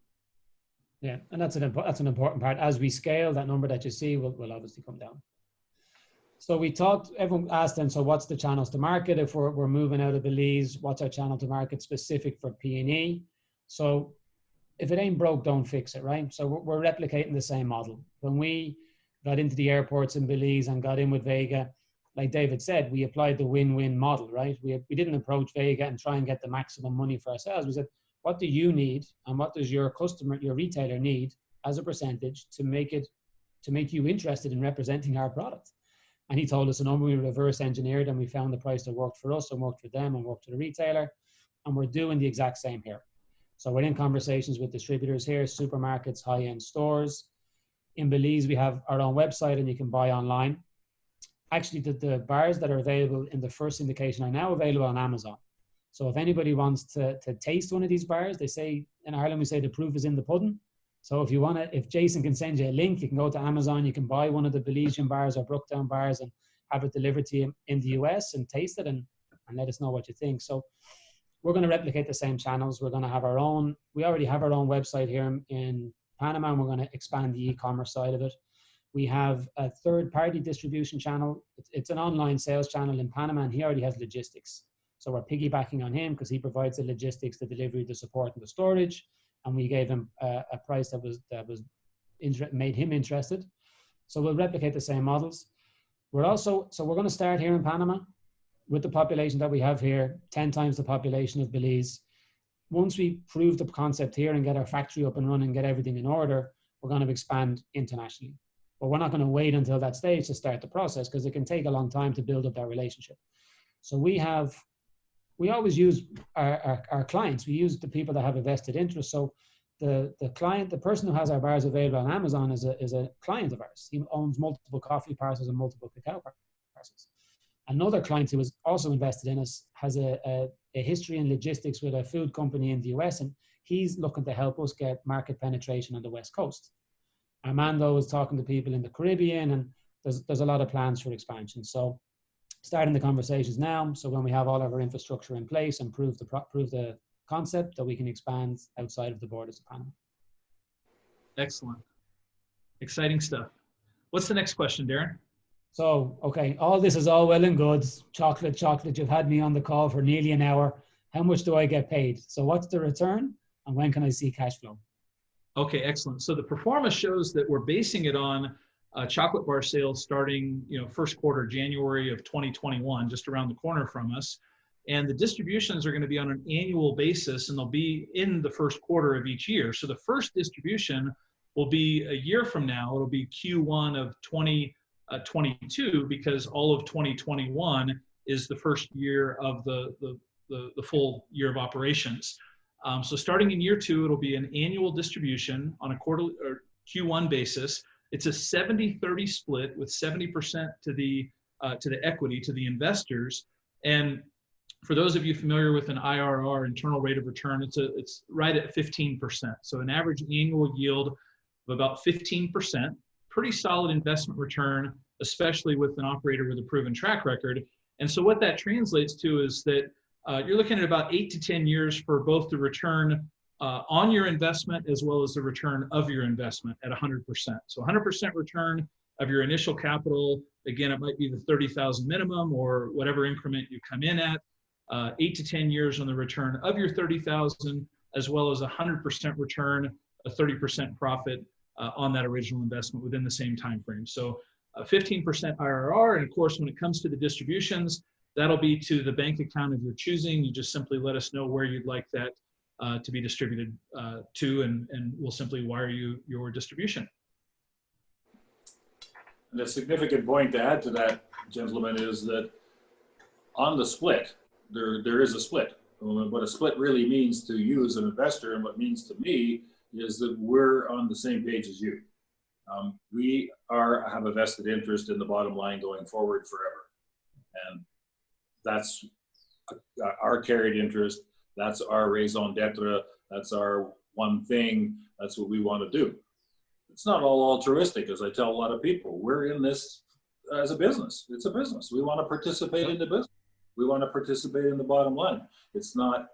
S4: Yeah, and that's an important part. As we scale, that number that you see will obviously come down. So we talked, everyone asked then, so what's the channels to market? If we're moving out of Belize, what's our channel to market specific for Peini? So if it ain't broke, don't fix it, right? So we're replicating the same model. When we got into the airports in Belize and got in with Vega, like David said, we applied the win-win model, right? We didn't approach Vega and try and get the maximum money for ourselves. We said, what do you need and what does your customer, your retailer need as a percentage to make you interested in representing our product? And he told us a number. We reverse engineered and we found the price that worked for us and worked for them and worked for the retailer. And we're doing the exact same here. So we're in conversations with distributors here, supermarkets, high-end stores. In Belize, we have our own website and you can buy online. Actually, the bars that are available in the first indication are now available on Amazon. So if anybody wants to taste one of these bars, they say, in Ireland, we say the proof is in the pudding. So if you want to, if Jason can send you a link, you can go to Amazon, you can buy one of the Belizean bars or Brookdown bars and have it delivered to you in the US and taste it and let us know what you think. So we're going to replicate the same channels. We're going to have our own, we already have our own website here in Panama, and we're going to expand the e-commerce side of it. We have a third-party distribution channel. It's an online sales channel in Panama, and he already has logistics. So we're piggybacking on him because he provides the logistics, the delivery, the support, and the storage. And we gave him a price that made him interested. So we'll replicate the same models. We're going to start here in Panama with the population that we have here, 10 times the population of Belize. Once we prove the concept here and get our factory up and running, get everything in order, we're going to expand internationally. But we're not going to wait until that stage to start the process because it can take a long time to build up that relationship. So we always use our clients. We use the people that have a vested interest. So the client, the person who has our bars available on Amazon is a client of ours. He owns multiple coffee parcels and multiple cacao parcels. Another client who is also invested in us has a history in logistics with a food company in the US, and he's looking to help us get market penetration on the West Coast. Armando is talking to people in the Caribbean, and there's a lot of plans for expansion. So starting the conversations now, so when we have all of our infrastructure in place and prove the concept, that we can expand outside of the borders of Panama.
S2: Excellent. Exciting stuff. What's the next question, Darren?
S4: So, okay, all this is all well and good. Chocolate, you've had me on the call for nearly an hour. How much do I get paid? So what's the return and when can I see cash flow?
S2: Okay, excellent. So the performance shows that we're basing it on chocolate bar sales starting, first quarter, January of 2021, just around the corner from us. And the distributions are going to be on an annual basis, and they'll be in the first quarter of each year. So the first distribution will be a year from now. It'll be Q1 of 2022, because all of 2021 is the first year of the full year of operations. So starting in year 2, it'll be an annual distribution on a quarterly or Q1 basis. It's a 70-30 split with 70% to the equity, to the investors. And for those of you familiar with an IRR, internal rate of return, it's right at 15%. So an average annual yield of about 15%, pretty solid investment return, especially with an operator with a proven track record. And so what that translates to is that you're looking at about 8 to 10 years for both the return on your investment as well as the return of your investment at 100%. So 100% return of your initial capital. Again, it might be the 30,000 minimum or whatever increment you come in at. 8 to 10 years on the return of your 30,000, as well as 100% return, a 30% profit on that original investment within the same time frame. So 15% IRR, and of course, when it comes to the distributions, that'll be to the bank account of your choosing. You just simply let us know where you'd like that to be distributed to, and we'll simply wire you your distribution.
S3: And a significant point to add to that, gentlemen, is that on the split, there is a split. What a split really means to you as an investor, and what it means to me, is that we're on the same page as you. We have a vested interest in the bottom line going forward forever. And that's our carried interest. That's our raison d'etre. That's our one thing. That's what we want to do. It's not all altruistic, as I tell a lot of people. We're in this as a business. It's a business. We want to participate in the business. We want to participate in the bottom line. It's not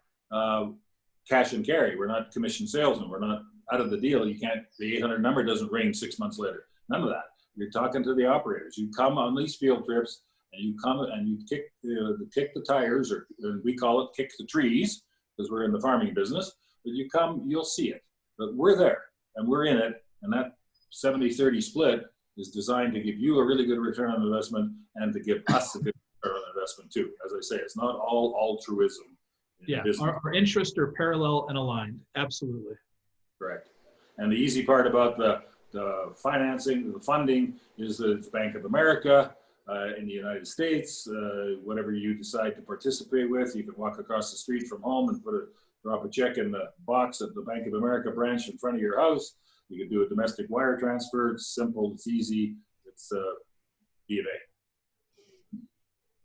S3: cash and carry. We're not commission salesmen. We're not out of the deal. You can't, the 800 number doesn't ring 6 months later. None of that. You're talking to the operators. You come on these field trips and you come and you kick the tires, or we call it kick the trees, because we're in the farming business. But you come, you'll see it. But we're there and we're in it. And that 70-30 split is designed to give you a really good return on investment and to give us a good return on investment too. As I say, it's not all altruism.
S2: Yeah, our interests are parallel and aligned. Absolutely.
S3: Correct. And the easy part about the financing, the funding, is that it's Bank of America in the United States. Whatever you decide to participate with, you can walk across the street from home and drop a check in the box at the Bank of America branch in front of your house. You can do a domestic wire transfer. It's simple, it's easy, it's B of A.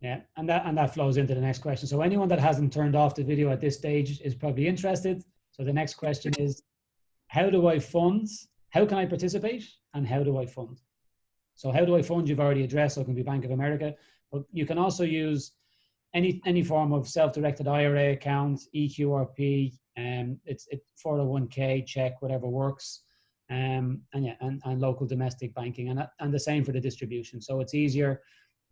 S4: Yeah, and that flows into the next question. So anyone that hasn't turned off the video at this stage is probably interested. So the next question is, how do I fund? How can I participate? And how do I fund? So how do I fund? You've already addressed. So it can be Bank of America, but you can also use any form of self-directed IRA account, EQRP, it's 401k, check, whatever works, and local domestic banking, and the same for the distribution. So it's easier.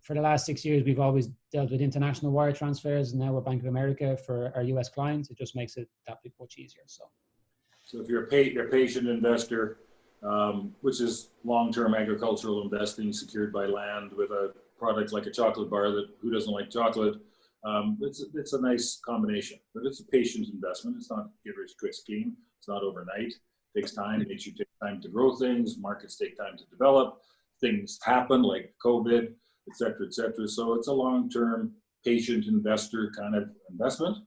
S4: For the last 6 years, we've always dealt with international wire transfers, and now we're Bank of America for our US clients. It just makes it that much easier. So
S3: if you're a patient investor, which is long-term agricultural investing secured by land with a product like a chocolate bar that who doesn't like chocolate, it's a nice combination, but it's a patient investment. It's not a get-rich-quick scheme. It's not overnight. It takes time. It makes you take time to grow things. Markets take time to develop. Things happen like COVID, et cetera, et cetera. So it's a long-term patient investor kind of investment,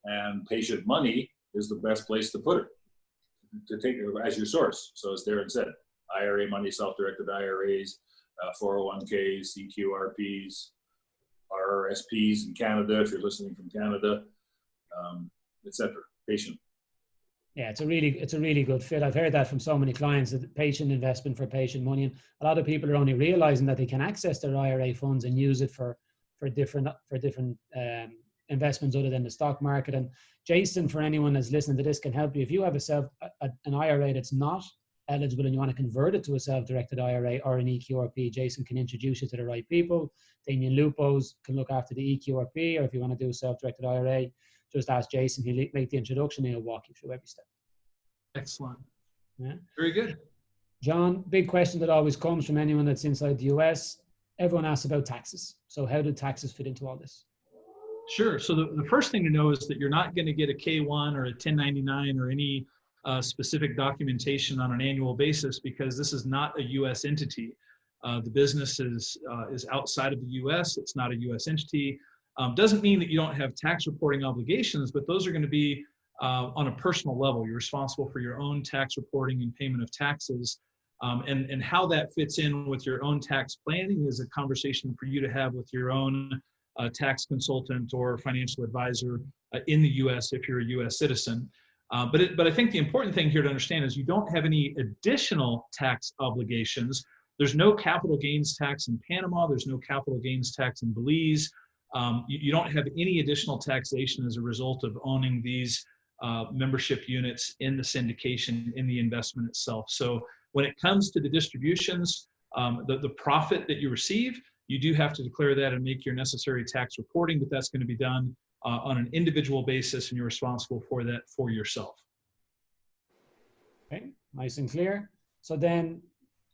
S3: and patient money is the best place to put it, to take it as your source. So as Darren said, IRA money, self-directed IRAs, 401ks, CQRPs, RRSPs in Canada, if you're listening from Canada, et cetera. Patient.
S4: Yeah, it's a really good fit. I've heard that from so many clients, that patient investment for patient money. And a lot of people are only realizing that they can access their IRA funds and use it for different investments other than the stock market. And Jason, for anyone that's listening to this, can help you. If you have an IRA that's not eligible and you want to convert it to a self-directed IRA or an EQRP, Jason can introduce you to the right people. Damien Lupos can look after the EQRP, or if you want to do a self-directed IRA, just ask Jason. He'll make the introduction and he'll walk you through every step.
S2: Excellent.
S4: Yeah.
S2: Very good.
S4: John, big question that always comes from anyone that's inside the US. Everyone asks about taxes. So how do taxes fit into all this?
S2: Sure. So the first thing to know is that you're not going to get a K-1 or a 1099 or any specific documentation on an annual basis, because this is not a U.S. entity. The business is outside of the U.S. It's not a U.S. entity. Doesn't mean that you don't have tax reporting obligations, but those are going to be on a personal level. You're responsible for your own tax reporting and payment of taxes. And how that fits in with your own tax planning is a conversation for you to have with your own tax consultant or financial advisor in the U.S. if you're a U.S. citizen. But I think the important thing here to understand is you don't have any additional tax obligations. There's no capital gains tax in Panama. There's no capital gains tax in Belize. You don't have any additional taxation as a result of owning these membership units in the syndication, in the investment itself. So when it comes to the distributions, the profit that you receive, you do have to declare that and make your necessary tax reporting, but that's going to be done on an individual basis, and you're responsible for that for yourself.
S4: Okay, nice and clear. So then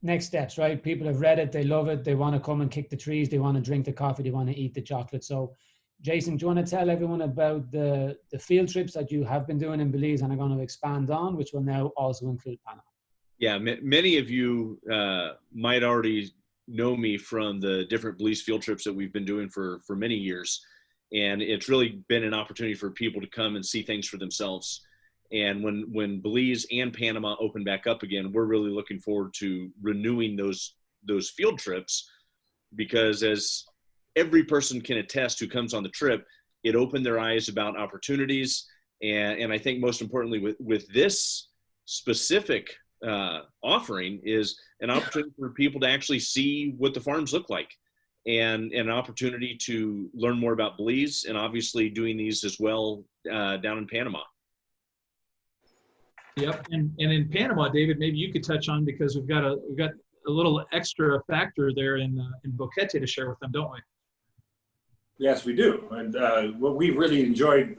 S4: next steps, right? People have read it, they love it, they want to come and kick the trees, they want to drink the coffee, they want to eat the chocolate. So Jason, do you want to tell everyone about the field trips that you have been doing in Belize and are going to expand on, which will now also include Panama?
S1: Yeah, many of you might already know me from the different Belize field trips that we've been doing for many years. And it's really been an opportunity for people to come and see things for themselves. And when Belize and Panama open back up again, we're really looking forward to renewing those field trips, because as every person can attest who comes on the trip, it opened their eyes about opportunities. And I think most importantly with this specific offering is an opportunity for people to actually see what the farms look like, and an opportunity to learn more about Belize, and obviously doing these as well down in Panama.
S2: Yep, and in Panama, David, maybe you could touch on, because we've got a little extra factor there in Boquete to share with them, don't we?
S3: Yes, we do. And what we really enjoyed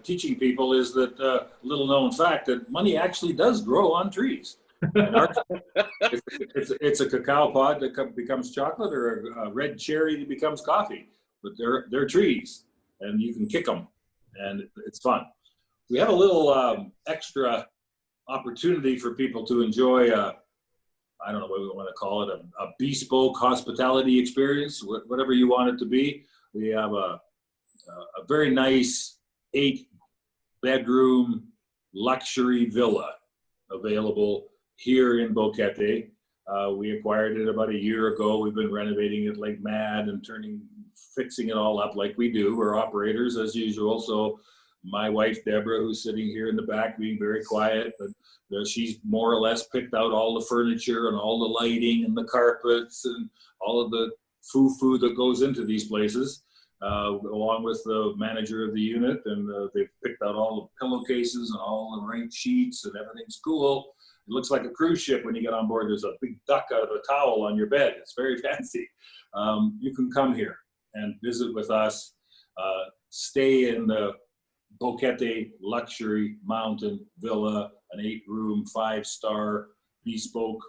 S3: teaching people is that little known fact that money actually does grow on trees. It's a cacao pod that becomes chocolate, or a red cherry that becomes coffee. But they're trees, and you can kick them, and it's fun. We have a little extra opportunity for people to enjoy. I don't know what we want to call it, a bespoke hospitality experience, whatever you want it to be. We have a very nice 8-bedroom luxury villa available here in Boquete. We acquired it about a year ago. We've been renovating it like mad and fixing it all up like we do. We're operators as usual. So my wife, Deborah, who's sitting here in the back being very quiet, but she's more or less picked out all the furniture and all the lighting and the carpets and all of the foo-foo that goes into these places, along with the manager of the unit. And they've picked out all the pillowcases and all the right sheets, and everything's cool. It looks like a cruise ship when you get on board. There's a big duck out of a towel on your bed. It's very fancy. You can come here and visit with us. Stay in the Boquete Luxury Mountain Villa, an 8-room, 5-star bespoke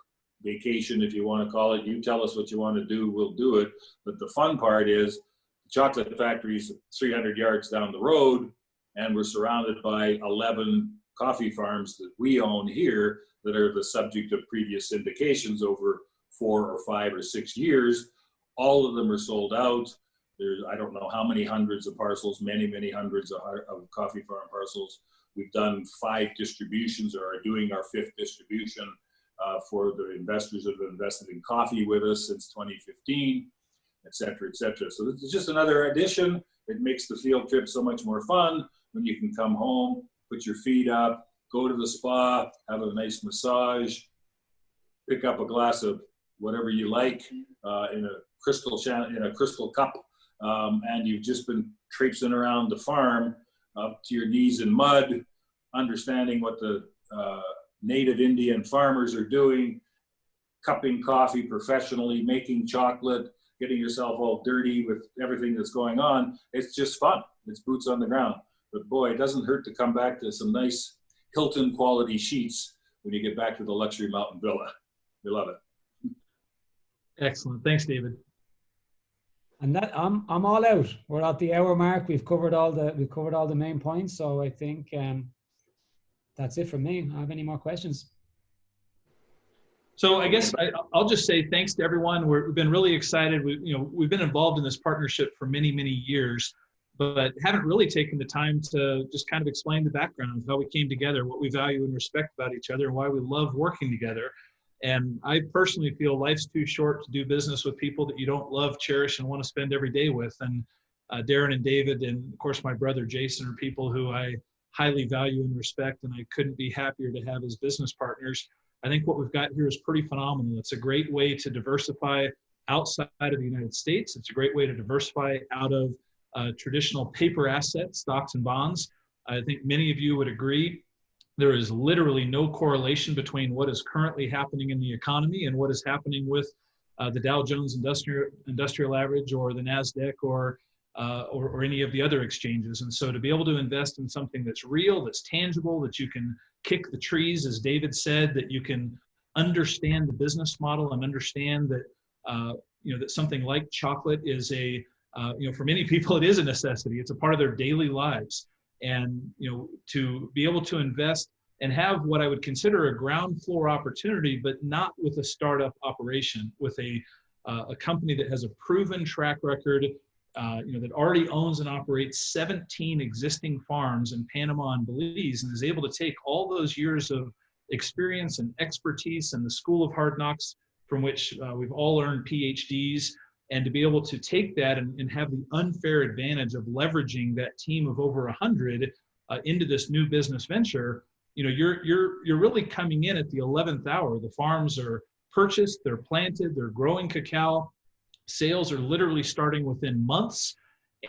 S3: vacation, if you want to call it. You tell us what you want to do, we'll do it. But the fun part is the chocolate factory's 300 yards down the road, and we're surrounded by 11 coffee farms that we own here that are the subject of previous syndications over 4 or 5 or 6 years. All of them are sold out. There's, I don't know how many hundreds of parcels, many, many hundreds of coffee farm parcels. We've done 5 distributions, or are doing our 5th distribution for the investors that have invested in coffee with us since 2015, et cetera, et cetera. So this is just another addition. It makes the field trip so much more fun when you can come home, put your feet up, go to the spa, have a nice massage, pick up a glass of whatever you like in a crystal cup. And you've just been traipsing around the farm up to your knees in mud, understanding what the native Indian farmers are doing, cupping coffee professionally, making chocolate, getting yourself all dirty with everything that's going on. It's just fun. It's boots on the ground. But boy, it doesn't hurt to come back to some nice Hilton quality sheets when you get back to the luxury mountain villa. We love it.
S2: Excellent. Thanks, David.
S4: And that I'm all out. We're at the hour mark. We've covered all the main points. So I think that's it from me. I have any more questions?
S2: So I guess I'll just say thanks to everyone. We've been really excited. We've been involved in this partnership for many, many years, but haven't really taken the time to just kind of explain the background of how we came together, what we value and respect about each other, and why we love working together. And I personally feel life's too short to do business with people that you don't love, cherish, and want to spend every day with. And Darren and David, and of course my brother Jason, are people who I highly value and respect, and I couldn't be happier to have as business partners. I think what we've got here is pretty phenomenal. It's a great way to diversify outside of the United States. It's a great way to diversify out of traditional paper assets, stocks and bonds. I think many of you would agree there is literally no correlation between what is currently happening in the economy and what is happening with the Dow Jones Industrial Average or the NASDAQ or any of the other exchanges. And so to be able to invest in something that's real, that's tangible, that you can kick the trees, as David said, that you can understand the business model and understand that, that something like chocolate is for many people, it is a necessity. It's a part of their daily lives. And, to be able to invest and have what I would consider a ground floor opportunity, but not with a startup operation, with a company that has a proven track record, that already owns and operates 17 existing farms in Panama and Belize, and is able to take all those years of experience and expertise and the School of Hard Knocks, from which we've all earned PhDs, and to be able to take that and have the unfair advantage of leveraging that team of over 100 into this new business venture. You're really coming in at the 11th hour. The farms are purchased, they're planted, they're growing cacao. Sales are literally starting within months.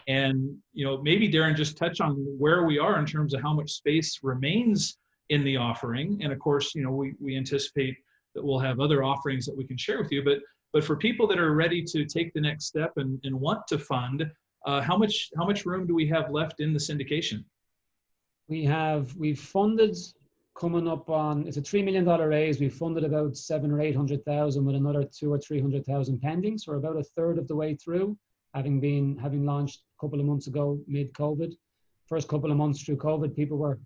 S2: And, maybe Darren, just touch on where we are in terms of how much space remains in the offering. And of course, we anticipate that we'll have other offerings that we can share with you. But for people that are ready to take the next step and want to fund, how much room do we have left in the syndication?
S4: We've funded, coming up on, it's a $3 million raise. We've funded about 700,000 or 800,000 with another 200,000 or 300,000 pending. So we're about a third of the way through, having launched a couple of months ago, mid-COVID. First couple of months through COVID, people were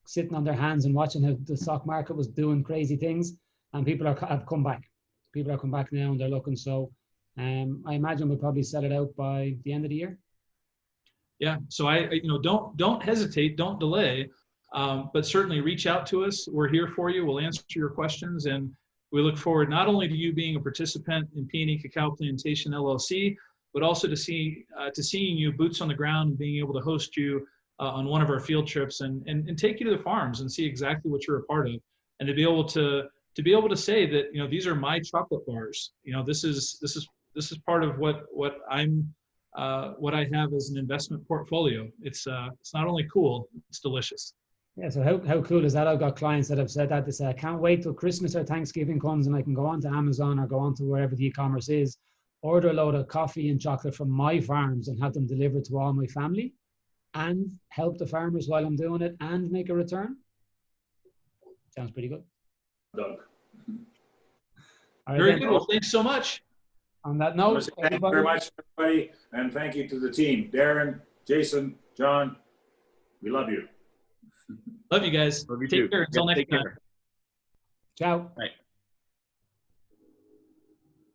S4: sitting on their hands and watching how the stock market was doing crazy things, and people have come back. People are coming back now and they're looking. So I imagine we'll probably sell it out by the end of the year.
S2: Yeah. So don't hesitate, don't delay, but certainly reach out to us. We're here for you. We'll answer your questions. And We look forward not only to you being a participant in Peini Cacao Plantation LLC, but also to seeing you boots on the ground and being able to host you on one of our field trips and take you to the farms and see exactly what you're a part of, and to be able to say that, you know, these are my chocolate bars. You know, this is part of what I have as an investment portfolio. It's not only cool, it's delicious.
S4: Yeah, so how cool is that? I've got clients that have said that. They say, I can't wait till Christmas or Thanksgiving comes and I can go onto Amazon or go onto wherever the e-commerce is, order a load of coffee and chocolate from my farms and have them delivered to all my family and help the farmers while I'm doing it and make a return. Sounds pretty good.
S3: Doug.
S4: All right,
S2: Very
S4: then,
S2: good. Well, thanks so much.
S4: on that note,
S3: Thank you very much, everybody, and thank you to the team. Darren, Jason, John, we love you.
S2: Love you guys.
S1: Love you
S2: Take
S1: too.
S2: care. Until next
S1: Take
S2: time.
S1: care.
S4: ciao.
S1: Right.